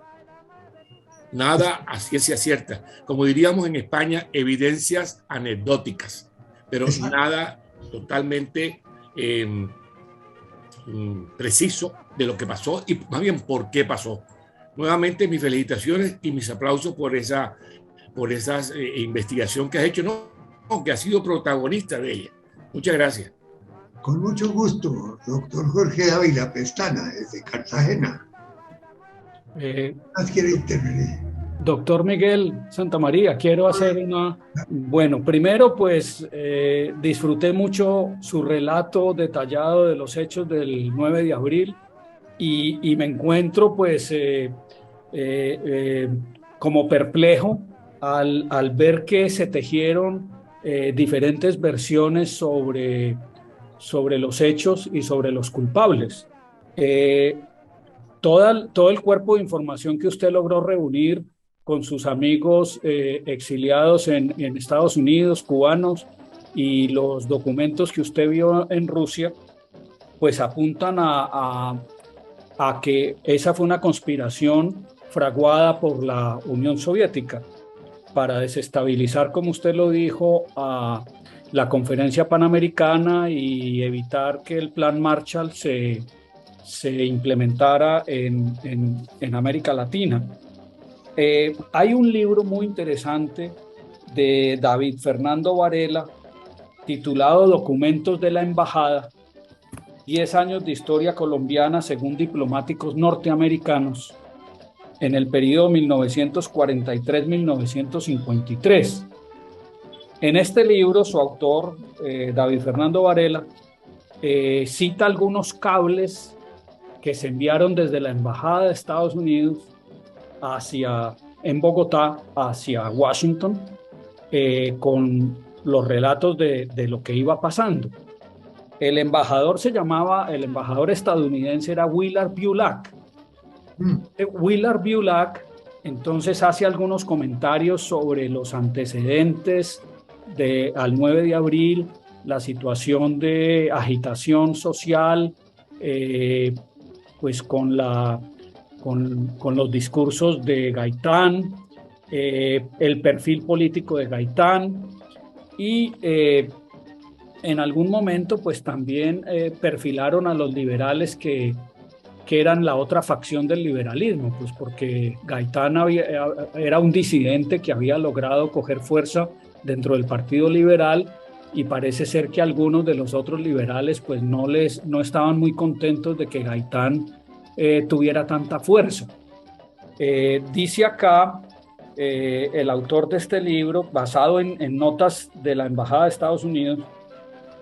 Nada a ciencia cierta. Como diríamos en España, evidencias anecdóticas, pero nada totalmente preciso de lo que pasó y más bien por qué pasó. Nuevamente mis felicitaciones y mis aplausos por esa investigación que has hecho, no, que has sido protagonista de ella. Muchas gracias. Con mucho gusto, doctor Jorge Ávila Pestana, desde Cartagena. ¿Más quiere intervenir? Doctor Miguel Santamaría, quiero hacer una... Bueno, primero pues disfruté mucho su relato detallado de los hechos del 9 de abril y me encuentro pues como perplejo al ver que se tejieron diferentes versiones sobre los hechos y sobre los culpables. Todo el cuerpo de información que usted logró reunir con sus amigos exiliados en Estados Unidos, cubanos, y los documentos que usted vio en Rusia, pues apuntan a que esa fue una conspiración fraguada por la Unión Soviética para desestabilizar, como usted lo dijo, a la Conferencia Panamericana y evitar que el Plan Marshall se implementara en América Latina. Hay un libro muy interesante de David Fernando Varela titulado Documentos de la Embajada, 10 años de historia colombiana según diplomáticos norteamericanos en el periodo 1943-1953. En este libro, su autor, David Fernando Varela, cita algunos cables que se enviaron desde la Embajada de Estados Unidos en Bogotá hacia Washington, con los relatos de lo que iba pasando. El embajador estadounidense era Willard Bullock. Willard Bullock entonces hace algunos comentarios sobre los antecedentes al 9 de abril, la situación de agitación social, pues con los discursos de Gaitán, el perfil político de Gaitán y en algún momento pues también perfilaron a los liberales que eran la otra facción del liberalismo, pues porque Gaitán era un disidente que había logrado coger fuerza dentro del Partido Liberal y parece ser que algunos de los otros liberales pues no estaban muy contentos de que Gaitán tuviera tanta fuerza. Dice acá el autor de este libro, basado en notas de la Embajada de Estados Unidos,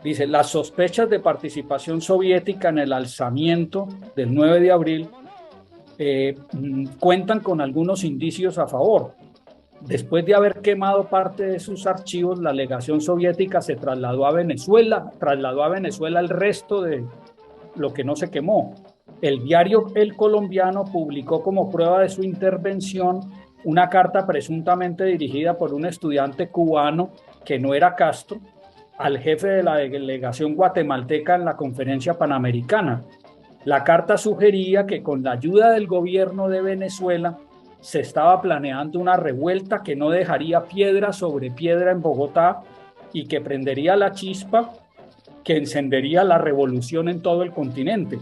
dice: las sospechas de participación soviética en el alzamiento del 9 de abril cuentan con algunos indicios a favor. Después de haber quemado parte de sus archivos, la legación soviética se trasladó a Venezuela el resto de lo que no se quemó. El diario El Colombiano publicó como prueba de su intervención una carta presuntamente dirigida por un estudiante cubano que no era Castro al jefe de la delegación guatemalteca en la Conferencia Panamericana. La carta sugería que con la ayuda del gobierno de Venezuela se estaba planeando una revuelta que no dejaría piedra sobre piedra en Bogotá y que prendería la chispa que encendería la revolución en todo el continente.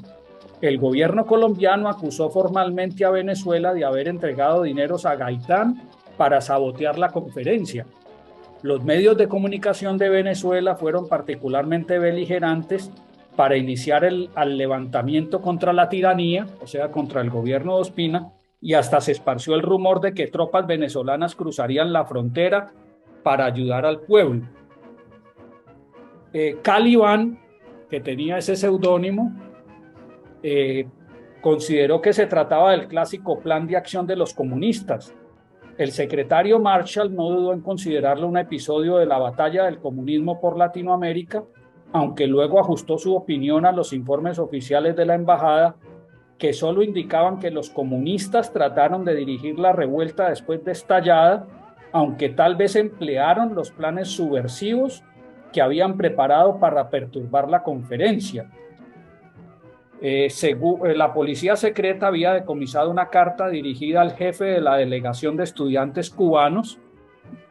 El gobierno colombiano acusó formalmente a Venezuela de haber entregado dineros a Gaitán para sabotear la conferencia. Los medios de comunicación de Venezuela fueron particularmente beligerantes para iniciar al levantamiento contra la tiranía, o sea, contra el gobierno de Ospina, y hasta se esparció el rumor de que tropas venezolanas cruzarían la frontera para ayudar al pueblo. Calibán, que tenía ese seudónimo, consideró que se trataba del clásico plan de acción de los comunistas. El secretario Marshall no dudó en considerarlo un episodio de la batalla del comunismo por Latinoamérica, aunque luego ajustó su opinión a los informes oficiales de la embajada, que solo indicaban que los comunistas trataron de dirigir la revuelta después de estallada, aunque tal vez emplearon los planes subversivos que habían preparado para perturbar la conferencia. La policía secreta había decomisado una carta dirigida al jefe de la delegación de estudiantes cubanos.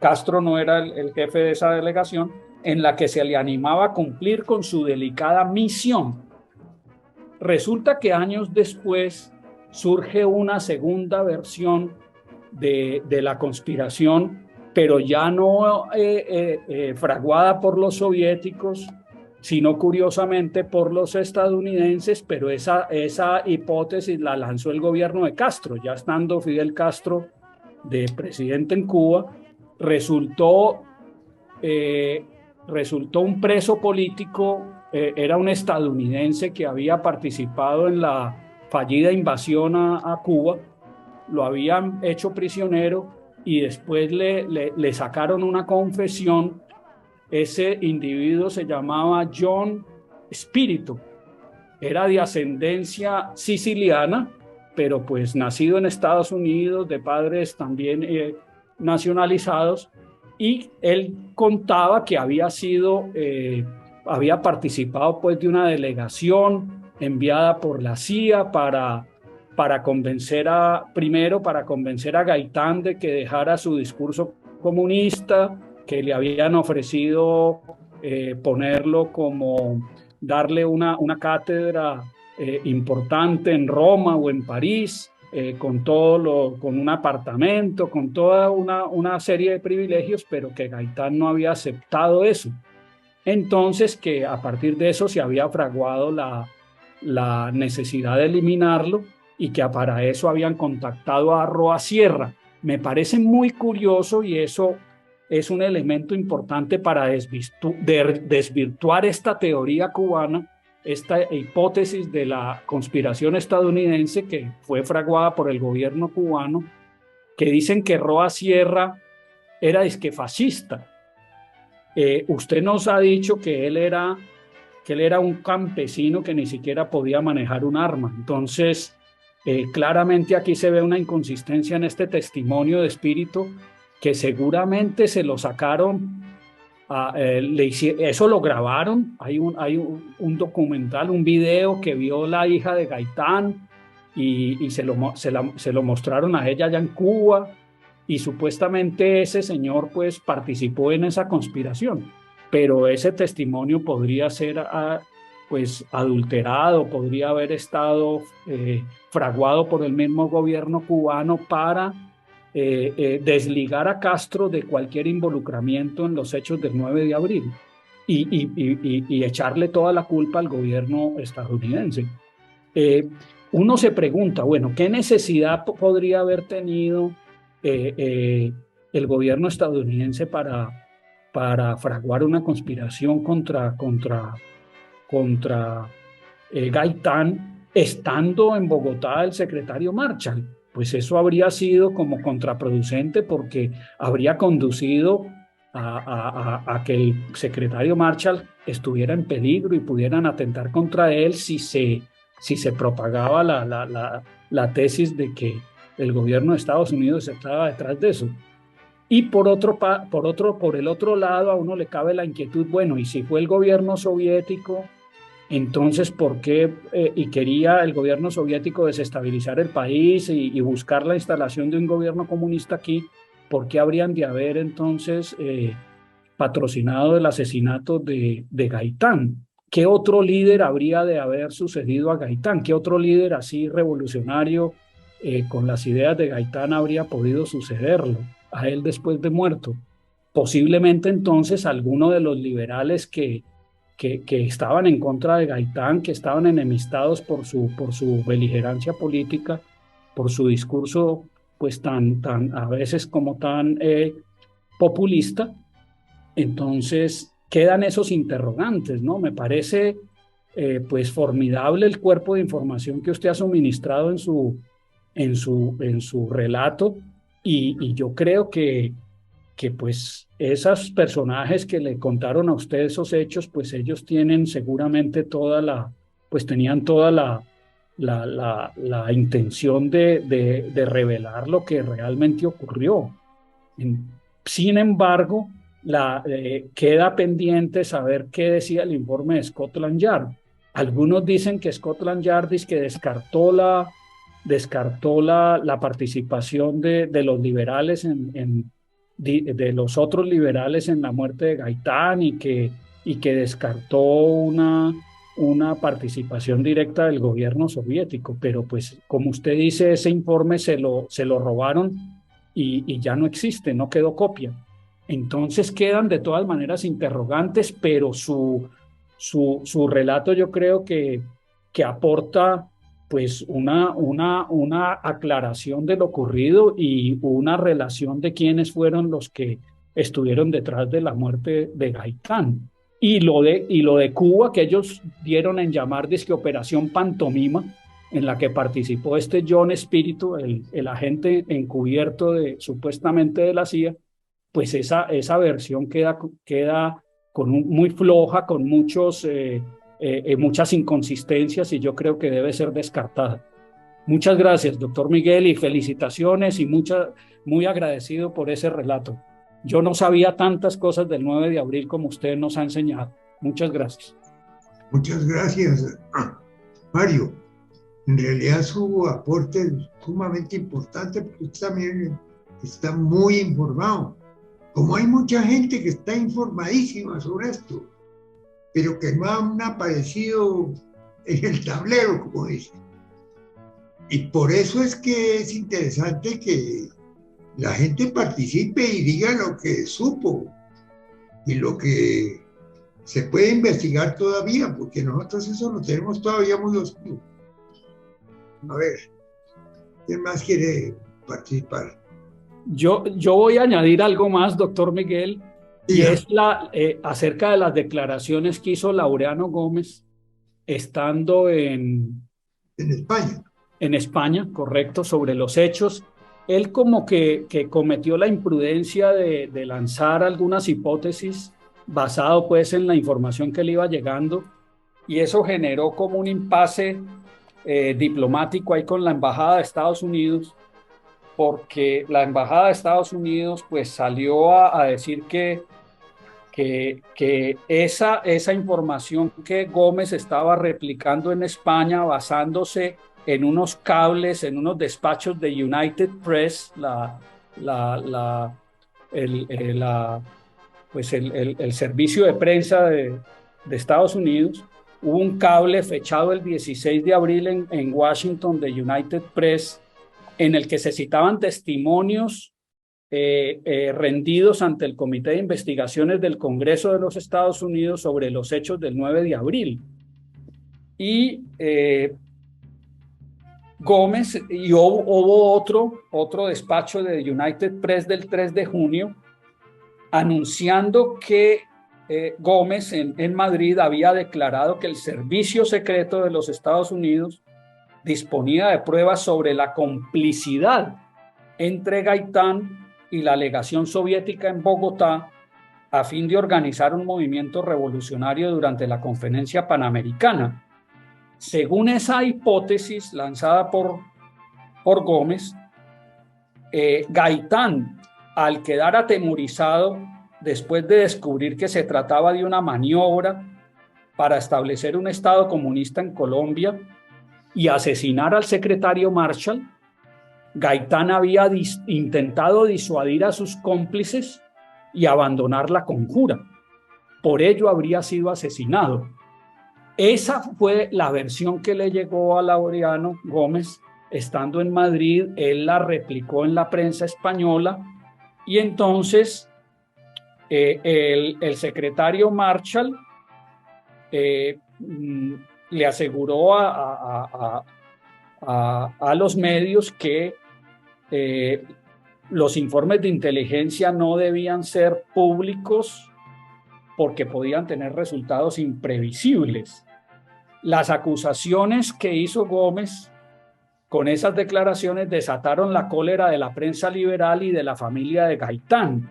Castro no era el jefe de esa delegación, en la que se le animaba a cumplir con su delicada misión. Resulta que años después surge una segunda versión de la conspiración, pero ya no fraguada por los soviéticos, sino curiosamente por los estadounidenses, pero esa hipótesis la lanzó el gobierno de Castro, ya estando Fidel Castro de presidente en Cuba. Resultó un preso político, era un estadounidense que había participado en la fallida invasión a Cuba, lo habían hecho prisionero y después le sacaron una confesión. Ese individuo se llamaba John Spirito, era de ascendencia siciliana, pero pues nacido en Estados Unidos, de padres también nacionalizados, y él contaba que había participado pues de una delegación enviada por la CIA para convencer a Gaitán de que dejara su discurso comunista, que le habían ofrecido darle una cátedra importante en Roma o en París, con un apartamento, con toda una serie de privilegios, pero que Gaitán no había aceptado eso. Entonces, que a partir de eso se había fraguado la necesidad de eliminarlo y que para eso habían contactado a Roa Sierra. Me parece muy curioso y eso es un elemento importante para desvirtuar esta teoría cubana, esta hipótesis de la conspiración estadounidense que fue fraguada por el gobierno cubano, que dicen que Roa Sierra era disque fascista. Usted nos ha dicho que él era un campesino que ni siquiera podía manejar un arma. Entonces, claramente aquí se ve una inconsistencia en este testimonio de Espíritu, que seguramente se lo sacaron, eso lo grabaron. Hay un documental, un video que vio la hija de Gaitán y se lo mostraron a ella allá en Cuba, y supuestamente ese señor pues participó en esa conspiración, pero ese testimonio podría ser pues adulterado, podría haber estado fraguado por el mismo gobierno cubano para desligar a Castro de cualquier involucramiento en los hechos del 9 de abril y echarle toda la culpa al gobierno estadounidense. Uno se pregunta, bueno, ¿qué necesidad podría haber tenido el gobierno estadounidense para fraguar una conspiración contra Gaitán, estando en Bogotá el secretario Marshall? Pues eso habría sido como contraproducente, porque habría conducido a que el secretario Marshall estuviera en peligro y pudieran atentar contra él si se propagaba la tesis de que el gobierno de Estados Unidos estaba detrás de eso. Y por el otro lado, a uno le cabe la inquietud, bueno, y si fue el gobierno soviético, entonces, ¿por qué? Y quería el gobierno soviético desestabilizar el país y buscar la instalación de un gobierno comunista aquí, ¿por qué habrían de haber entonces patrocinado el asesinato de Gaitán? ¿Qué otro líder habría de haber sucedido a Gaitán? ¿Qué otro líder así revolucionario con las ideas de Gaitán habría podido sucederlo a él después de muerto? Posiblemente entonces alguno de los liberales que estaban en contra de Gaitán, que estaban enemistados por su beligerancia política, por su discurso pues tan a veces como tan populista. Entonces quedan esos interrogantes, ¿no? Me parece pues formidable el cuerpo de información que usted ha suministrado en su relato, y yo creo que pues esos personajes que le contaron a usted esos hechos, pues ellos tienen seguramente tenían toda la intención de revelar lo que realmente ocurrió. Sin embargo, queda pendiente saber qué decía el informe de Scotland Yard, Algunos dicen que Scotland Yard que descartó la participación de los liberales de los otros liberales en la muerte de Gaitán y que descartó una participación directa del gobierno soviético. Pero pues, como usted dice, ese informe se lo robaron y ya no existe, no quedó copia. Entonces quedan de todas maneras interrogantes, pero su relato yo creo que aporta pues una aclaración de lo ocurrido y una relación de quiénes fueron los que estuvieron detrás de la muerte de Gaitán. Y lo de Cuba, que ellos dieron en llamar dizque Operación Pantomima, en la que participó este John Espíritu, el agente encubierto supuestamente de la CIA, pues esa versión queda muy floja, con muchas inconsistencias, y yo creo que debe ser descartada. Muchas gracias, doctor Miguel, y felicitaciones y muy agradecido por ese relato. Yo no sabía tantas cosas del 9 de abril como usted nos ha enseñado. Muchas gracias. Muchas gracias, Mario. En realidad su aporte es sumamente importante porque usted también está muy informado. Como hay mucha gente que está informadísima sobre esto, pero que no han aparecido en el tablero, como dicen. Y por eso es que es interesante que la gente participe y diga lo que supo y lo que se puede investigar todavía, porque nosotros eso lo tenemos todavía muy oscuro. A ver, ¿quién más quiere participar? Yo voy a añadir algo más, doctor Miguel, y es acerca de las declaraciones que hizo Laureano Gómez estando en España. En España, correcto, sobre los hechos. Él como que cometió la imprudencia de lanzar algunas hipótesis basado pues en la información que le iba llegando, y eso generó como un impasse diplomático ahí con la Embajada de Estados Unidos, porque la Embajada de Estados Unidos pues salió a decir que esa información que Gómez estaba replicando en España basándose en unos cables, en unos despachos de United Press, el servicio de prensa de Estados Unidos. Hubo un cable fechado el 16 de abril en Washington de United Press, en el que se citaban testimonios rendidos ante el Comité de Investigaciones del Congreso de los Estados Unidos sobre los hechos del 9 de abril. Y Gómez, y hubo otro despacho de United Press del 3 de junio anunciando que Gómez en Madrid había declarado que el Servicio Secreto de los Estados Unidos disponía de pruebas sobre la complicidad entre Gaitán y la legación soviética en Bogotá a fin de organizar un movimiento revolucionario durante la Conferencia Panamericana. Según esa hipótesis lanzada por Gómez, Gaitán, al quedar atemorizado después de descubrir que se trataba de una maniobra para establecer un Estado comunista en Colombia y asesinar al secretario Marshall, Gaitán había intentado disuadir a sus cómplices y abandonar la conjura. Por ello habría sido asesinado. Esa fue la versión que le llegó a Laureano Gómez estando en Madrid. Él la replicó en la prensa española y entonces el secretario Marshall le aseguró a los medios que los informes de inteligencia no debían ser públicos porque podían tener resultados imprevisibles. Las acusaciones que hizo Gómez con esas declaraciones desataron la cólera de la prensa liberal y de la familia de Gaitán.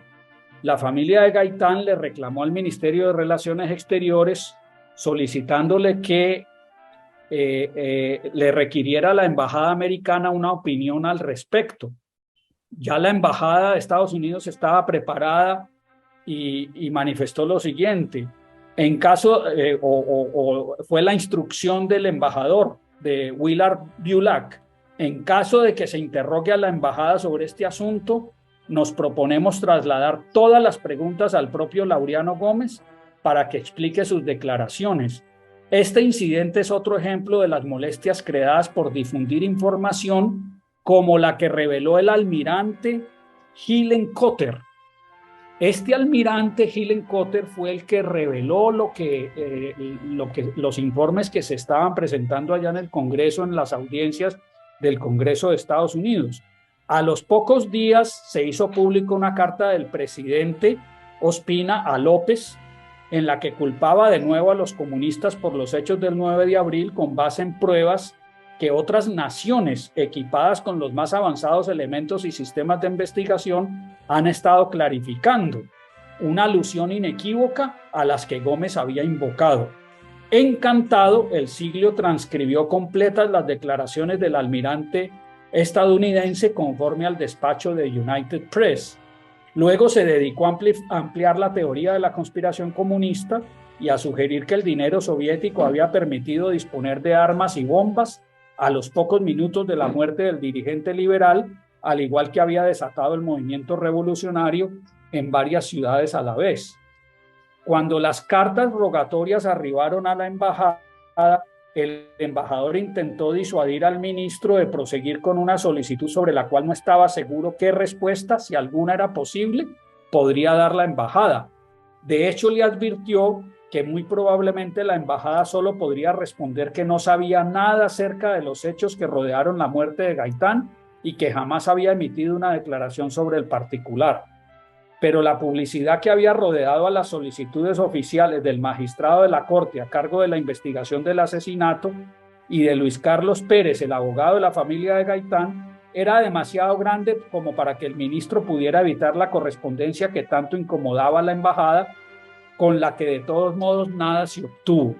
La familia de Gaitán le reclamó al Ministerio de Relaciones Exteriores solicitándole que le requiriera a la embajada americana una opinión al respecto. Ya la embajada de Estados Unidos estaba preparada y manifestó lo siguiente: En caso, o fue la instrucción del embajador, de Willard Bullock, en caso de que se interrogue a la embajada sobre este asunto, nos proponemos trasladar todas las preguntas al propio Laureano Gómez para que explique sus declaraciones. Este incidente es otro ejemplo de las molestias creadas por difundir información como la que reveló el almirante Hillenkoetter. Este almirante Hillenkoetter fue el que reveló los informes que se estaban presentando allá en el Congreso, en las audiencias del Congreso de Estados Unidos. A los pocos días se hizo pública una carta del presidente Ospina a López, en la que culpaba de nuevo a los comunistas por los hechos del 9 de abril con base en pruebas que otras naciones equipadas con los más avanzados elementos y sistemas de investigación han estado clarificando, una alusión inequívoca a las que Gómez había invocado. Encantado, el Siglio transcribió completas las declaraciones del almirante estadounidense conforme al despacho de United Press. Luego se dedicó a ampliar la teoría de la conspiración comunista y a sugerir que el dinero soviético había permitido disponer de armas y bombas a los pocos minutos de la muerte del dirigente liberal, al igual que había desatado el movimiento revolucionario en varias ciudades a la vez. Cuando las cartas rogatorias arribaron a la embajada, el embajador intentó disuadir al ministro de proseguir con una solicitud sobre la cual no estaba seguro qué respuesta, si alguna era posible, podría dar la embajada. De hecho, le advirtió que muy probablemente la embajada solo podría responder que no sabía nada acerca de los hechos que rodearon la muerte de Gaitán y que jamás había emitido una declaración sobre el particular. Pero la publicidad que había rodeado a las solicitudes oficiales del magistrado de la Corte a cargo de la investigación del asesinato y de Luis Carlos Pérez, el abogado de la familia de Gaitán, era demasiado grande como para que el ministro pudiera evitar la correspondencia que tanto incomodaba a la embajada, con la que de todos modos nada se obtuvo.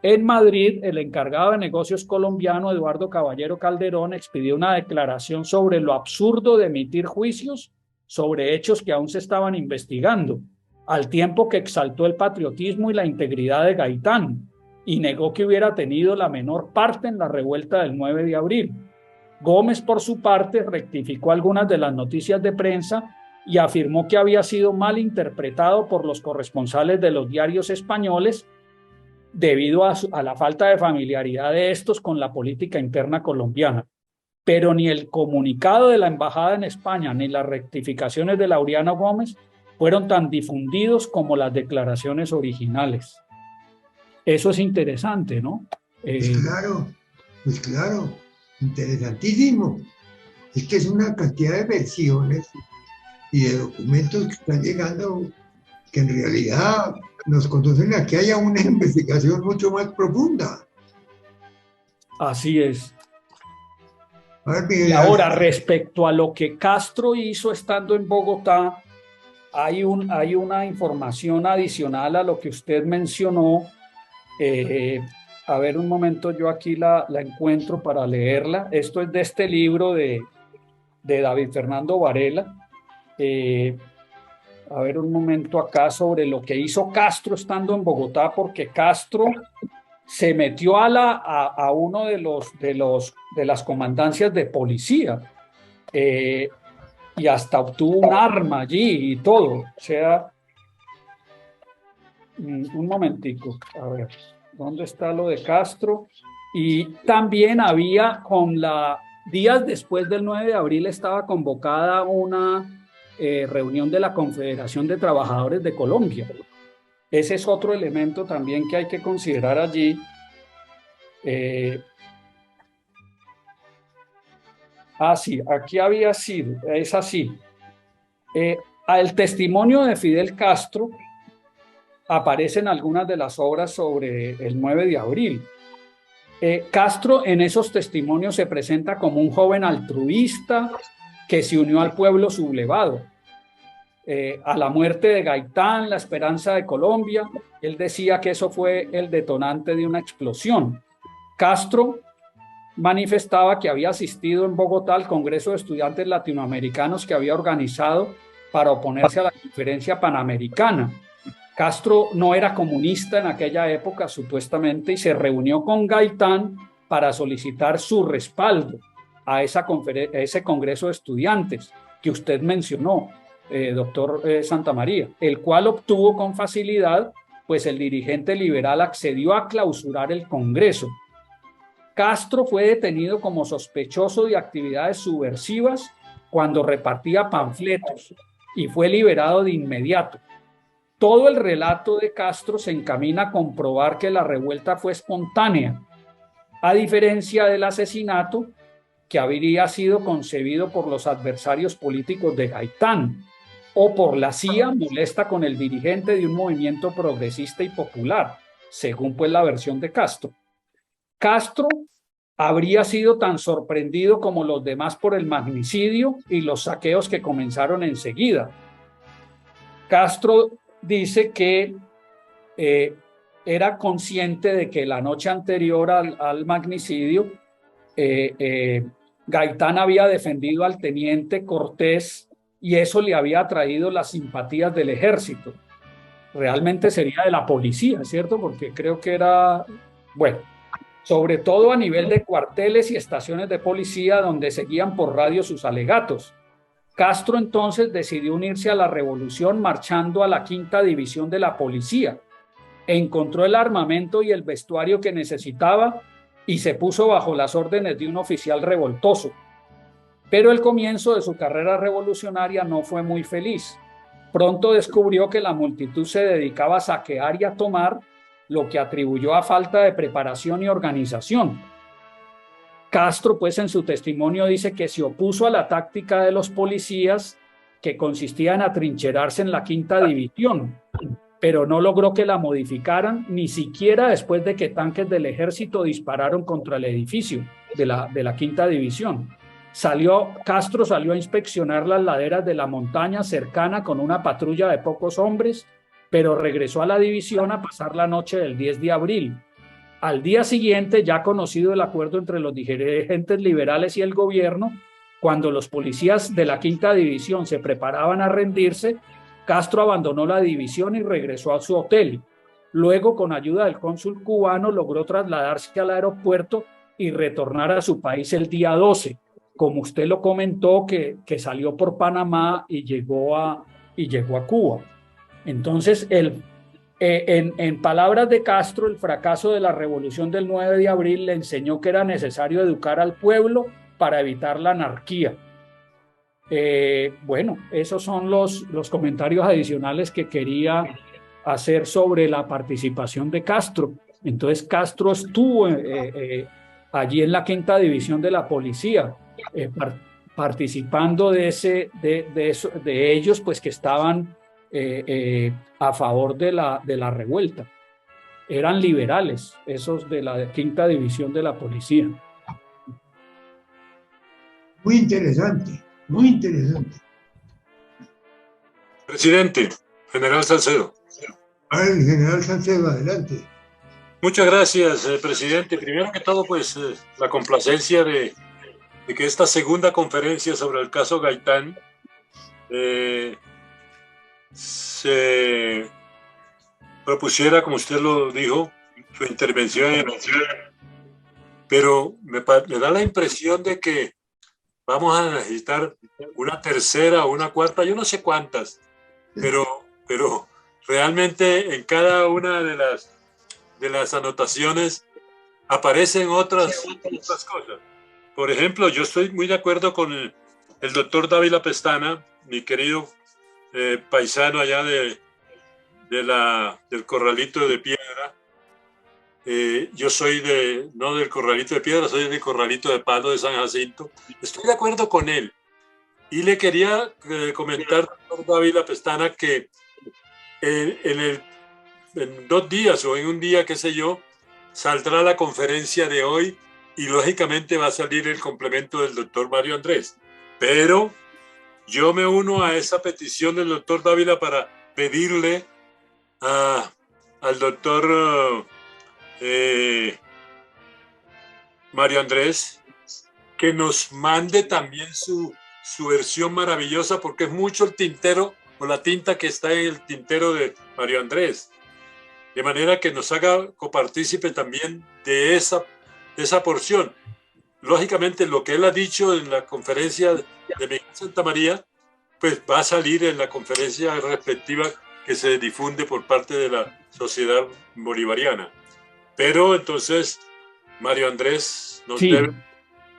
En Madrid, el encargado de negocios colombiano, Eduardo Caballero Calderón, expidió una declaración sobre lo absurdo de emitir juicios sobre hechos que aún se estaban investigando, al tiempo que exaltó el patriotismo y la integridad de Gaitán y negó que hubiera tenido la menor parte en la revuelta del 9 de abril. Gómez, por su parte, rectificó algunas de las noticias de prensa y afirmó que había sido mal interpretado por los corresponsales de los diarios españoles debido a la falta de familiaridad de estos con la política interna colombiana. Pero ni el comunicado de la embajada en España ni las rectificaciones de Laureano Gómez fueron tan difundidos como las declaraciones originales. Eso es interesante, ¿no? Pues claro, interesantísimo. Es que es una cantidad de versiones y de documentos que están llegando que en realidad nos conducen a que haya una investigación mucho más profunda. Así es. Y ahora, respecto a lo que Castro hizo estando en Bogotá, hay una información adicional a lo que usted mencionó. A ver, un momento, yo aquí la encuentro para leerla. Esto es de este libro de David Fernando Varela. A ver, un momento acá sobre lo que hizo Castro estando en Bogotá, porque Castro se metió a uno de las comandancias de policía y hasta obtuvo un arma allí y todo. O sea, un momentico, a ver, ¿dónde está lo de Castro? Y también había días después del 9 de abril estaba convocada una reunión de la Confederación de Trabajadores de Colombia. Ese es otro elemento también que hay que considerar allí. Sí, aquí había sido, es así. El testimonio de Fidel Castro aparece en algunas de las obras sobre el 9 de abril. Castro en esos testimonios se presenta como un joven altruista que se unió al pueblo sublevado. A la muerte de Gaitán, la esperanza de Colombia, él decía que eso fue el detonante de una explosión. Castro manifestaba que había asistido en Bogotá al Congreso de Estudiantes Latinoamericanos que había organizado para oponerse a la Conferencia Panamericana. Castro no era comunista en aquella época, supuestamente, y se reunió con Gaitán para solicitar su respaldo a ese Congreso de Estudiantes que usted mencionó, doctor Santamaría, el cual obtuvo con facilidad, pues el dirigente liberal accedió a clausurar el Congreso. Castro fue detenido como sospechoso de actividades subversivas cuando repartía panfletos y fue liberado de inmediato. Todo el relato de Castro se encamina a comprobar que la revuelta fue espontánea, a diferencia del asesinato que habría sido concebido por los adversarios políticos de Gaitán o por la CIA molesta con el dirigente de un movimiento progresista y popular, según pues la versión de Castro. Castro habría sido tan sorprendido como los demás por el magnicidio y los saqueos que comenzaron enseguida. Castro dice que era consciente de que la noche anterior al magnicidio, Gaitán había defendido al teniente Cortés y eso le había traído las simpatías del ejército. Realmente sería de la policía, ¿cierto? Porque creo que era, bueno, sobre todo a nivel de cuarteles y estaciones de policía donde seguían por radio sus alegatos. Castro entonces decidió unirse a la revolución marchando a la 5ª División de la Policía. Encontró el armamento y el vestuario que necesitaba y se puso bajo las órdenes de un oficial revoltoso. Pero el comienzo de su carrera revolucionaria no fue muy feliz. Pronto descubrió que la multitud se dedicaba a saquear y a tomar, lo que atribuyó a falta de preparación y organización. Castro, pues en su testimonio dice que se opuso a la táctica de los policías que consistía en atrincherarse en la 5ª División, pero no logró que la modificaran ni siquiera después de que tanques del ejército dispararon contra el edificio de la 5ª División. Castro salió a inspeccionar las laderas de la montaña cercana con una patrulla de pocos hombres, pero regresó a la división a pasar la noche del 10 de abril. Al día siguiente, ya conocido el acuerdo entre los dirigentes liberales y el gobierno, cuando los policías de la 5ª División se preparaban a rendirse, Castro abandonó la división y regresó a su hotel. Luego, con ayuda del cónsul cubano, logró trasladarse al aeropuerto y retornar a su país el día 12, como usted lo comentó, que salió por Panamá y llegó a Cuba. Entonces, en palabras de Castro, el fracaso de la revolución del 9 de abril le enseñó que era necesario educar al pueblo para evitar la anarquía. Bueno, esos son los comentarios adicionales que quería hacer sobre la participación de Castro. Entonces, Castro estuvo allí en la 5ª División de la Policía, participando de ellos, pues que estaban a favor de la revuelta. Eran liberales, esos de la 5ª División de la Policía. Muy interesante, muy interesante. Presidente, general Salcedo. El general Salcedo, adelante. Muchas gracias, presidente. Primero que todo, pues la complacencia de que esta segunda conferencia sobre el caso Gaitán se propusiera, como usted lo dijo, su intervención, pero me da la impresión de que vamos a necesitar una tercera o una cuarta, yo no sé cuántas, pero realmente en cada una de las anotaciones aparecen otras cosas. Por ejemplo, yo estoy muy de acuerdo con el doctor Dávila Pestana, mi querido paisano allá del Corralito de Piedra. Yo soy no del Corralito de Piedra, soy del Corralito de Palo de San Jacinto. Estoy de acuerdo con él. Y le quería comentar, doctor Dávila Pestana, que en 2 días o en un día, qué sé yo, saldrá la conferencia de hoy y lógicamente va a salir el complemento del doctor Mario Andrés. Pero yo me uno a esa petición del doctor Dávila para pedirle al doctor Mario Andrés que nos mande también su versión maravillosa, porque es mucho el tintero o la tinta que está en el tintero Mario Andrés, de manera que nos haga copartícipe también de esa porción. Lógicamente, lo que él ha dicho en la conferencia de Miguel Santamaría, pues va a salir en la conferencia respectiva que se difunde por parte de la Sociedad Bolivariana. Pero entonces, Mario Andrés nos debe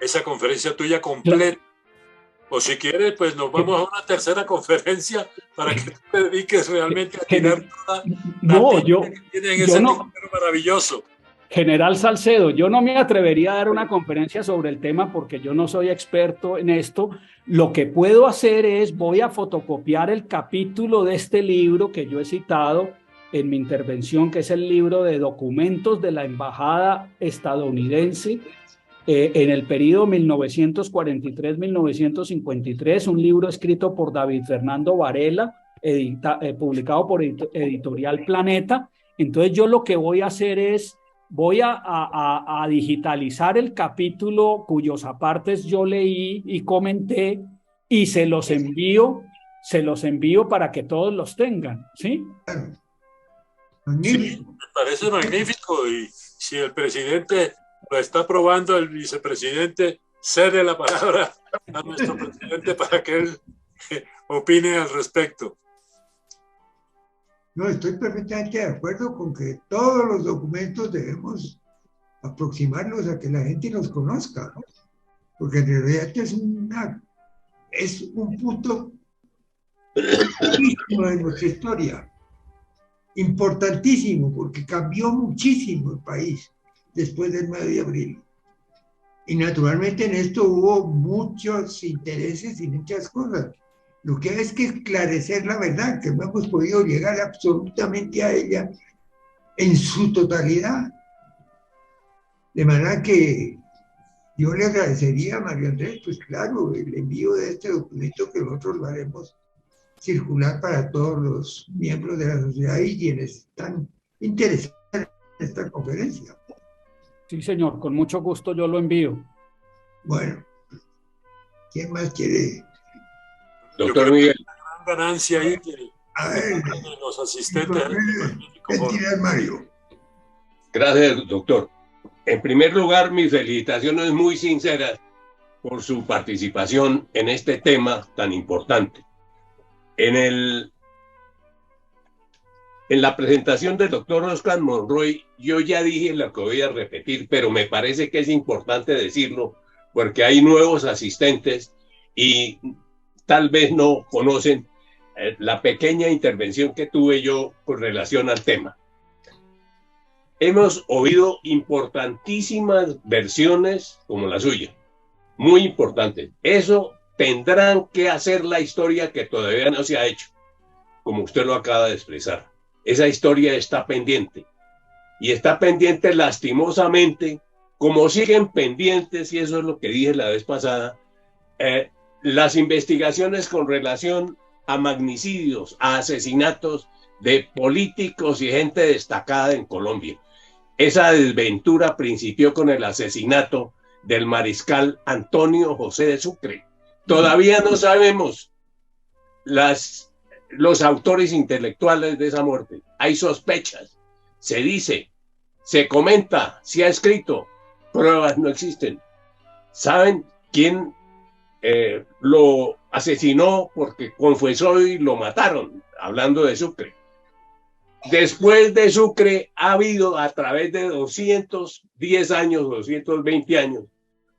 esa conferencia tuya completa. O si quieres, pues nos vamos a una tercera conferencia para que tú te dediques realmente a tirar toda la que tiene en ese libro maravilloso. General Salcedo, yo no me atrevería a dar una conferencia sobre el tema porque yo no soy experto en esto. Lo que puedo hacer es, voy a fotocopiar el capítulo de este libro que yo he citado en mi intervención, que es el libro de documentos de la Embajada estadounidense en el periodo 1943-1953, un libro escrito por David Fernando Varela, publicado por Editorial Planeta. Entonces yo lo que voy a hacer es, voy a digitalizar el capítulo cuyos apartes yo leí y comenté y se los envío para que todos los tengan, ¿sí? Sí, me parece magnífico, y si el presidente lo está aprobando, el vicepresidente cede la palabra a nuestro presidente para que él opine al respecto. No, estoy perfectamente de acuerdo con que todos los documentos debemos aproximarlos a que la gente los conozca, porque en realidad es un punto de nuestra historia, importantísimo, porque cambió muchísimo el país después del 9 de abril. Y naturalmente en esto hubo muchos intereses y muchas cosas. Lo que hay es que esclarecer la verdad, que no hemos podido llegar absolutamente a ella en su totalidad. De manera que yo le agradecería a Mario Andrés, pues claro, el envío de este documento que nosotros lo haremos circular para todos los miembros de la sociedad y quienes están interesados en esta conferencia. Sí, señor, con mucho gusto yo lo envío. Bueno, ¿quién más quiere? Doctor Miguel. Una gran ganancia ahí A ver, los asistentes. Mario. Gracias, doctor. En primer lugar, mis felicitaciones muy sinceras por su participación en este tema tan importante. En la presentación del doctor Oscar Monroy, yo ya dije lo que voy a repetir, pero me parece que es importante decirlo porque hay nuevos asistentes y tal vez no conocen la pequeña intervención que tuve yo con relación al tema. Hemos oído importantísimas versiones como la suya, muy importantes. Eso tendrán que hacer la historia que todavía no se ha hecho, como usted lo acaba de expresar. Esa historia está pendiente, y está pendiente lastimosamente, como siguen pendientes, y eso es lo que dije la vez pasada, las investigaciones con relación a magnicidios, a asesinatos de políticos y gente destacada en Colombia. Esa desventura principió con el asesinato del mariscal Antonio José de Sucre. Todavía no sabemos los autores intelectuales de esa muerte. Hay sospechas, se dice, se comenta, se ha escrito, pruebas no existen. ¿Saben quién lo asesinó? Porque confesó y lo mataron, hablando de Sucre. Después de Sucre ha habido, a través de 210 años, 220 años,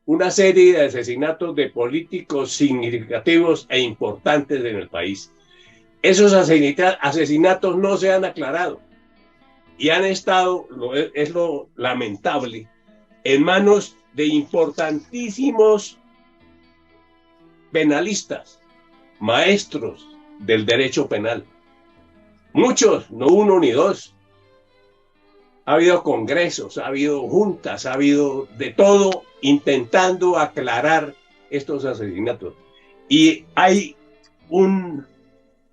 una serie de asesinatos de políticos significativos e importantes en el país. Esos asesinatos no se han aclarado y han estado, es lo lamentable, en manos de importantísimos penalistas, maestros del derecho penal. Muchos, no uno ni dos. Ha habido congresos, ha habido juntas, ha habido de todo intentando aclarar estos asesinatos. Y hay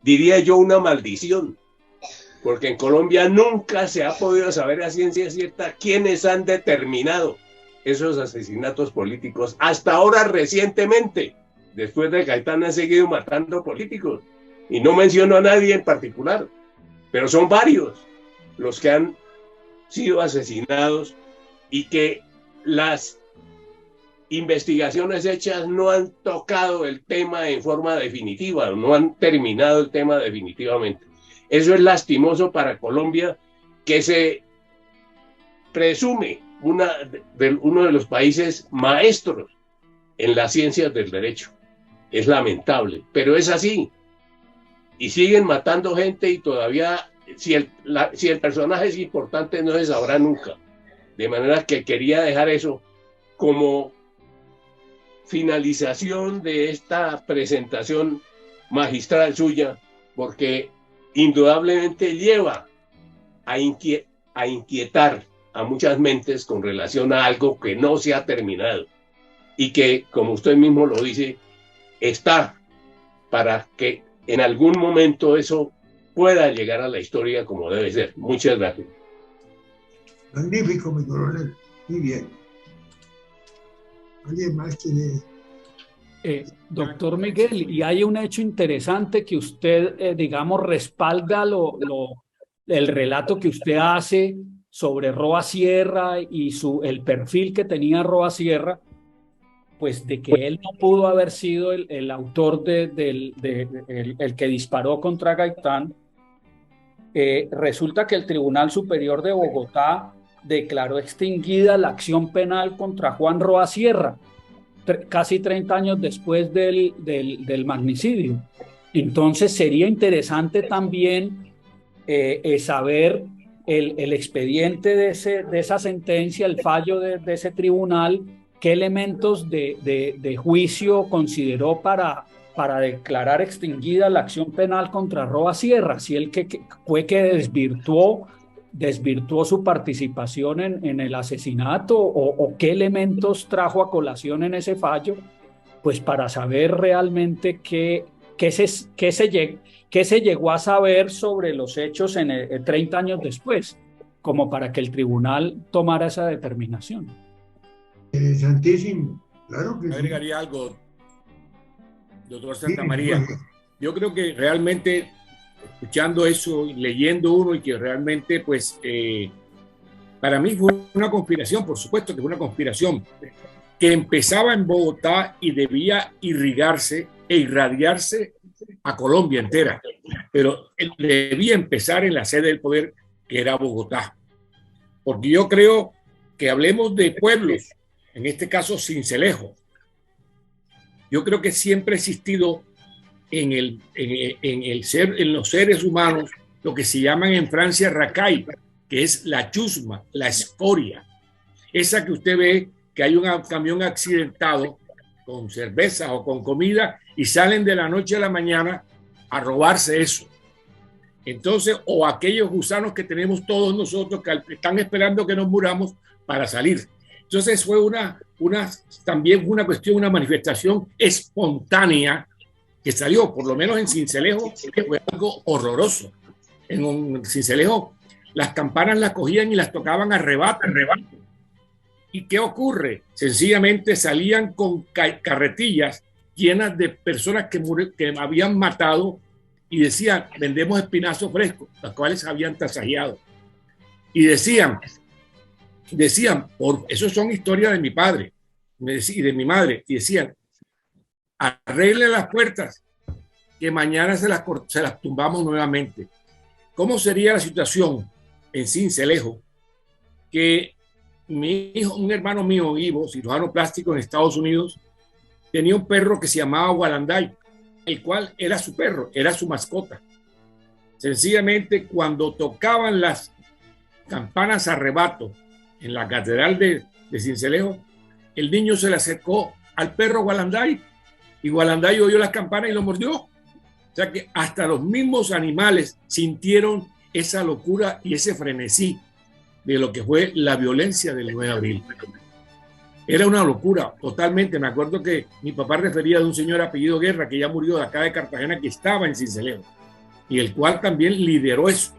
diría yo, una maldición, porque en Colombia nunca se ha podido saber a ciencia cierta quiénes han determinado esos asesinatos políticos. Hasta ahora, recientemente, después de Gaitán, han seguido matando políticos. Y no menciono a nadie en particular. pero son varios los que han sido asesinados y que las investigaciones hechas no han tocado el tema en forma definitiva, no han terminado el tema definitivamente. Eso es lastimoso para Colombia, que se presume uno de los países maestros en las ciencias del derecho. Es lamentable, pero es así. Y siguen matando gente y todavía, si el personaje es importante, no se sabrá nunca. De manera que quería dejar eso como finalización de esta presentación magistral suya, porque indudablemente lleva a inquietar a muchas mentes con relación a algo que no se ha terminado y que, como usted mismo lo dice, está para que en algún momento eso pueda llegar a la historia como debe ser. Muchas gracias. Magnífico, mi coronel. Muy bien. ¿Alguien más quiere? Doctor Miguel, y hay un hecho interesante que usted, digamos, respalda el relato que usted hace sobre Roa Sierra y el perfil que tenía Roa Sierra, pues de que él no pudo haber sido el autor el que disparó contra Gaitán. Resulta que el Tribunal Superior de Bogotá declaró extinguida la acción penal contra Juan Roa Sierra, casi 30 años después del magnicidio. Entonces sería interesante también saber el expediente de esa sentencia, el fallo de ese tribunal, qué elementos de juicio consideró para declarar extinguida la acción penal contra Roa Sierra, si él fue que desvirtuó su participación en el asesinato o qué elementos trajo a colación en ese fallo, pues para saber realmente qué se llegó a saber sobre los hechos 30 años después, como para que el tribunal tomara esa determinación. Interesantísimo, claro que sí. Agregaría algo, doctor Santamaría. Yo creo que realmente, escuchando eso, leyendo uno, y que realmente, pues, para mí fue una conspiración, por supuesto que fue una conspiración, que empezaba en Bogotá y debía irrigarse e irradiarse a Colombia entera, pero debía empezar en la sede del poder, que era Bogotá. Porque yo creo que hablemos de pueblos, en este caso Sincelejo, yo creo que siempre ha existido en los seres humanos lo que se llaman en Francia racaille, que es la chusma, la escoria, esa que usted ve que hay un camión accidentado con cerveza o con comida y salen de la noche a la mañana a robarse eso. Entonces, o aquellos gusanos que tenemos todos nosotros que están esperando que nos muramos para salir. Entonces fue también una cuestión, una manifestación espontánea que salió, por lo menos en Sincelejo, que fue algo horroroso. En Sincelejo las campanas las cogían y las tocaban a rebato. ¿Y qué ocurre? Sencillamente salían con carretillas llenas de personas que habían matado y decían, vendemos espinazos frescos, las cuales habían tasajeado. Y decían, eso son historias de mi padre y de mi madre, y decían, arreglen las puertas, que mañana se las tumbamos nuevamente. ¿Cómo sería la situación en Sincelejo? Que mi hijo, un hermano mío, Ivo, cirujano plástico en Estados Unidos, tenía un perro que se llamaba Walanday, el cual era su perro, era su mascota. Sencillamente, cuando tocaban las campanas a rebato en la catedral de Sincelejo, el niño se le acercó al perro Walanday y Walanday oyó las campanas y lo mordió. O sea que hasta los mismos animales sintieron esa locura y ese frenesí de lo que fue la violencia del 9 de abril. Era una locura, totalmente. Me acuerdo que mi papá refería de un señor apellido Guerra, que ya murió de acá de Cartagena, que estaba en Sincelejo, y el cual también lideró eso.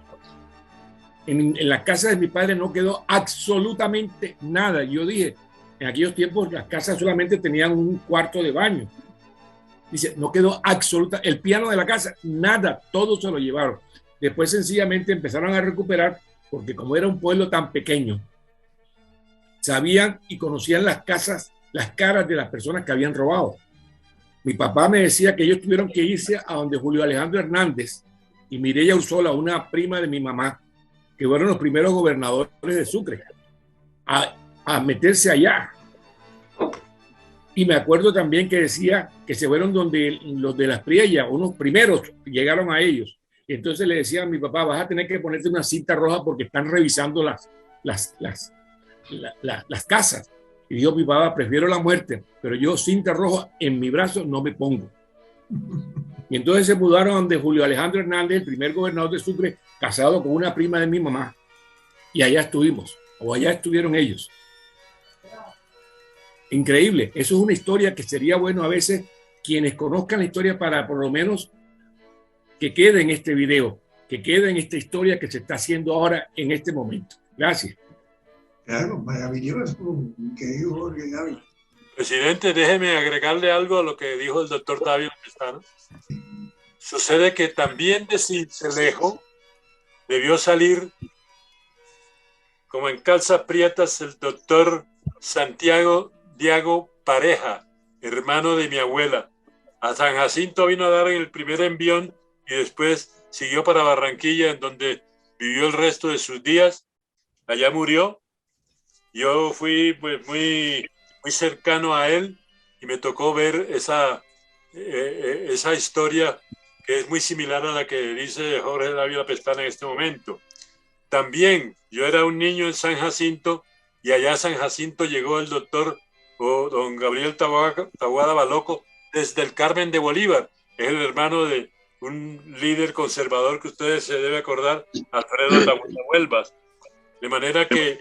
En la casa de mi padre no quedó absolutamente nada. Yo dije, en aquellos tiempos las casas solamente tenían un cuarto de baño. Dice, no quedó absoluta, el piano de la casa, nada, todo se lo llevaron. Después sencillamente empezaron a recuperar, porque como era un pueblo tan pequeño, sabían y conocían las casas, las caras de las personas que habían robado. Mi papá me decía que ellos tuvieron que irse a donde Julio Alejandro Hernández y Mireya Ursola, una prima de mi mamá, que fueron los primeros gobernadores de Sucre, a meterse allá. Y me acuerdo también que decía que se fueron donde los de las Priellas, unos primeros llegaron a ellos. Y entonces le decía a mi papá, vas a tener que ponerte una cinta roja porque están revisando las casas. Y dijo mi papá, prefiero la muerte, pero yo cinta roja en mi brazo no me pongo. Y entonces se mudaron donde Julio Alejandro Hernández, el primer gobernador de Sucre, casado con una prima de mi mamá. Y allá estuvimos, o allá estuvieron ellos. Increíble. Eso es una historia que sería bueno a veces quienes conozcan la historia para por lo menos que quede en este video, que quede en esta historia que se está haciendo ahora en este momento. Gracias. Claro, maravilloso, que dijo Jorge Dávila. Presidente, déjeme agregarle algo a lo que dijo el doctor Dávila Pestana. Sucede que también de Sincelejo debió salir, como en calzas prietas, el doctor Santiago Diago Pareja, hermano de mi abuela. A San Jacinto vino a dar en el primer envión y después siguió para Barranquilla, en donde vivió el resto de sus días. Allá murió. Yo fui pues, muy cercano a él y me tocó ver esa historia que es muy similar a la que dice Jorge Dávila Pestana en este momento. También yo era un niño en San Jacinto y allá a San Jacinto llegó el doctor don Gabriel Taboada Baloco desde el Carmen de Bolívar. Es el hermano de un líder conservador que ustedes se deben acordar, Alfredo Taboada Huelvas. De manera que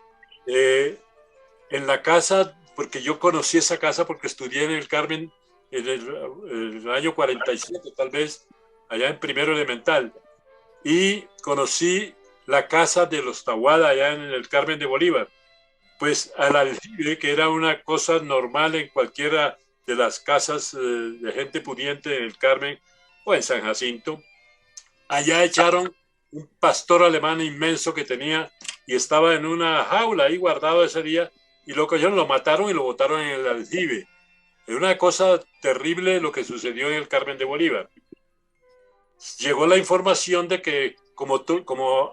en la casa, porque yo conocí esa casa porque estudié en el Carmen en el año 47, tal vez, allá en primero elemental, y conocí la casa de los Taboada allá en el Carmen de Bolívar. Pues al aljibe, que era una cosa normal en cualquiera de las casas de gente pudiente en el Carmen o en San Jacinto, allá echaron un pastor alemán inmenso que tenía y estaba en una jaula ahí guardado ese día, y lo cogieron, lo mataron y lo botaron en el aljibe. Es una cosa terrible lo que sucedió en el Carmen de Bolívar. Llegó la información de que como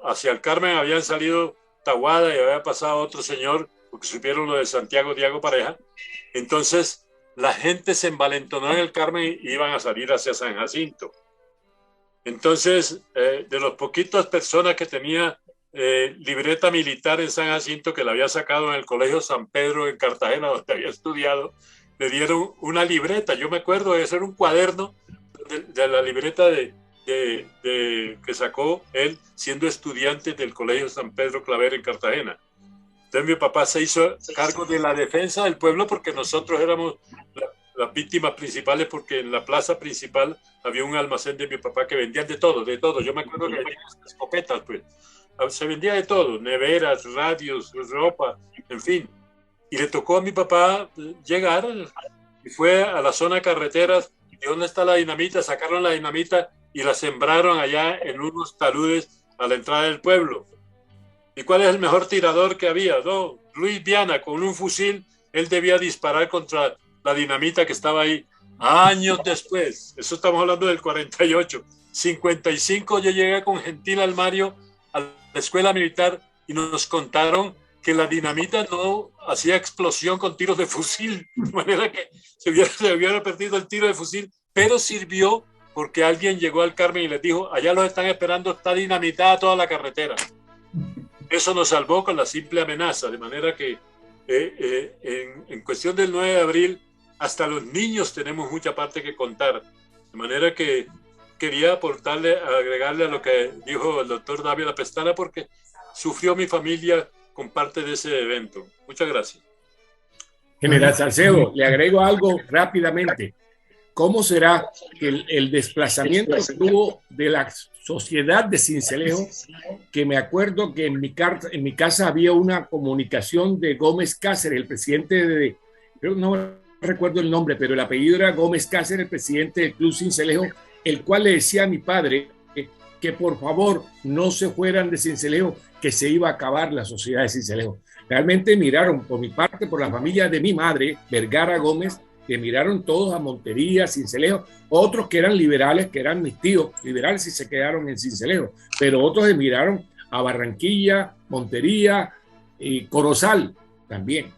hacia el Carmen habían salido Taboada y había pasado otro señor, porque supieron lo de Santiago Diago Pareja, entonces la gente se envalentonó en el Carmen y iban a salir hacia San Jacinto. Entonces, de las poquitas personas que tenía libreta militar en San Jacinto, que la había sacado en el Colegio San Pedro en Cartagena, donde había estudiado, le dieron una libreta. Yo me acuerdo de ser un cuaderno de la libreta que sacó él siendo estudiante del Colegio San Pedro Claver en Cartagena. Entonces mi papá se hizo cargo de la defensa del pueblo porque nosotros éramos las víctimas principales, porque en la plaza principal había un almacén de mi papá que vendían de todo, de todo. Yo me acuerdo que vendían escopetas, pues. Se vendía de todo, neveras, radios, ropa, en fin. Y le tocó a mi papá llegar y fue a la zona de carreteras. ¿Y dónde está la dinamita? Sacaron la dinamita y la sembraron allá en unos taludes a la entrada del pueblo. ¿Y cuál es el mejor tirador que había? No, Luis Viana, con un fusil, él debía disparar contra la dinamita que estaba ahí. Años después, eso estamos hablando del 48, 55, yo llegué con Gentil Almario a la escuela militar y nos contaron que la dinamita no hacía explosión con tiros de fusil, de manera que se hubiera perdido el tiro de fusil, pero sirvió porque alguien llegó al Carmen y les dijo, allá los están esperando, está dinamitada toda la carretera. Eso nos salvó con la simple amenaza, de manera que en cuestión del 9 de abril, hasta los niños tenemos mucha parte que contar. De manera que quería agregarle a lo que dijo el doctor Dávila Pestana, porque sufrió mi familia con parte de ese evento. Muchas gracias. General Salcedo, le agrego algo rápidamente. ¿Cómo será que el desplazamiento que hubo de la sociedad de Sincelejo, que me acuerdo que en mi casa había una comunicación de Gómez Cáceres, el presidente de, no recuerdo el nombre, pero el apellido era Gómez Cáceres, el presidente del Club Sincelejo, el cual le decía a mi padre que por favor no se fueran de Sincelejo, que se iba a acabar la sociedad de Sincelejo. Realmente emigraron, por mi parte, por la familia de mi madre, Vergara Gómez, que emigraron todos a Montería, Sincelejo, otros que eran liberales, que eran mis tíos liberales y se quedaron en Sincelejo, pero otros emigraron a Barranquilla, Montería y Corozal también.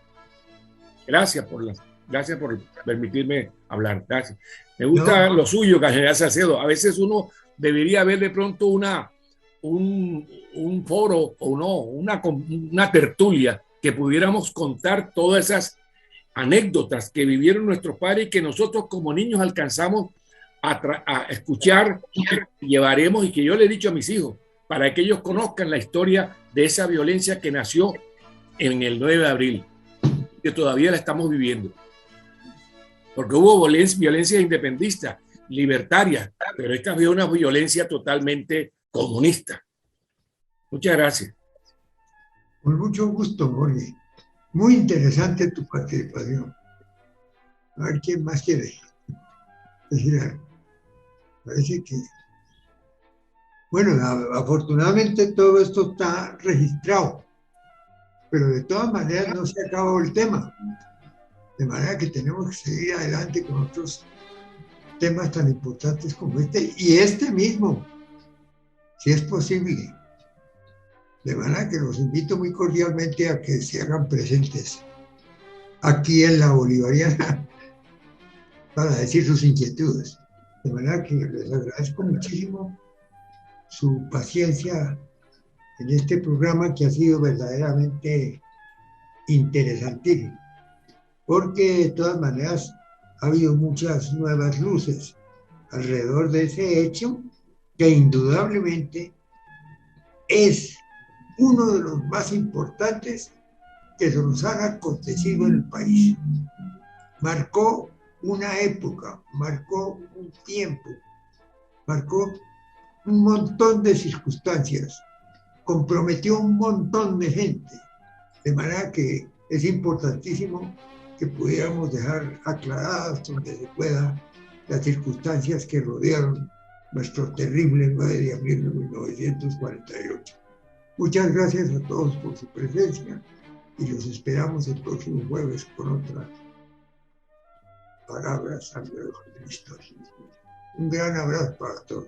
Gracias por permitirme hablar. Gracias. Me gusta lo suyo, General Salcedo. A veces uno debería ver de pronto un foro o no, una tertulia que pudiéramos contar todas esas anécdotas que vivieron nuestros padres y que nosotros como niños alcanzamos a escuchar, llevaremos, y que yo le he dicho a mis hijos, para que ellos conozcan la historia de esa violencia que nació en el 9 de abril, que todavía la estamos viviendo. Porque hubo violencia independentista, libertaria, pero esta fue una violencia totalmente comunista. Muchas gracias. Con mucho gusto, Jorge. Muy interesante tu participación. A ver quién más quiere decir algo. Parece que... Bueno, afortunadamente todo esto está registrado, pero de todas maneras no se acabó el tema. De manera que tenemos que seguir adelante con otros temas tan importantes como este y este mismo, si es posible. De manera que los invito muy cordialmente a que se hagan presentes aquí en la Bolivariana para decir sus inquietudes. De manera que les agradezco muchísimo su paciencia en este programa que ha sido verdaderamente interesantísimo, porque de todas maneras ha habido muchas nuevas luces alrededor de ese hecho que indudablemente es uno de los más importantes que se nos han acontecido en el país. Marcó una época, marcó un tiempo, marcó un montón de circunstancias, comprometió un montón de gente, de manera que es importantísimo que pudiéramos dejar aclaradas donde se pueda las circunstancias que rodearon nuestro terrible 9 de abril de 1948. Muchas gracias a todos por su presencia y los esperamos el próximo jueves con otras palabras alrededor de la historia. Un gran abrazo para todos.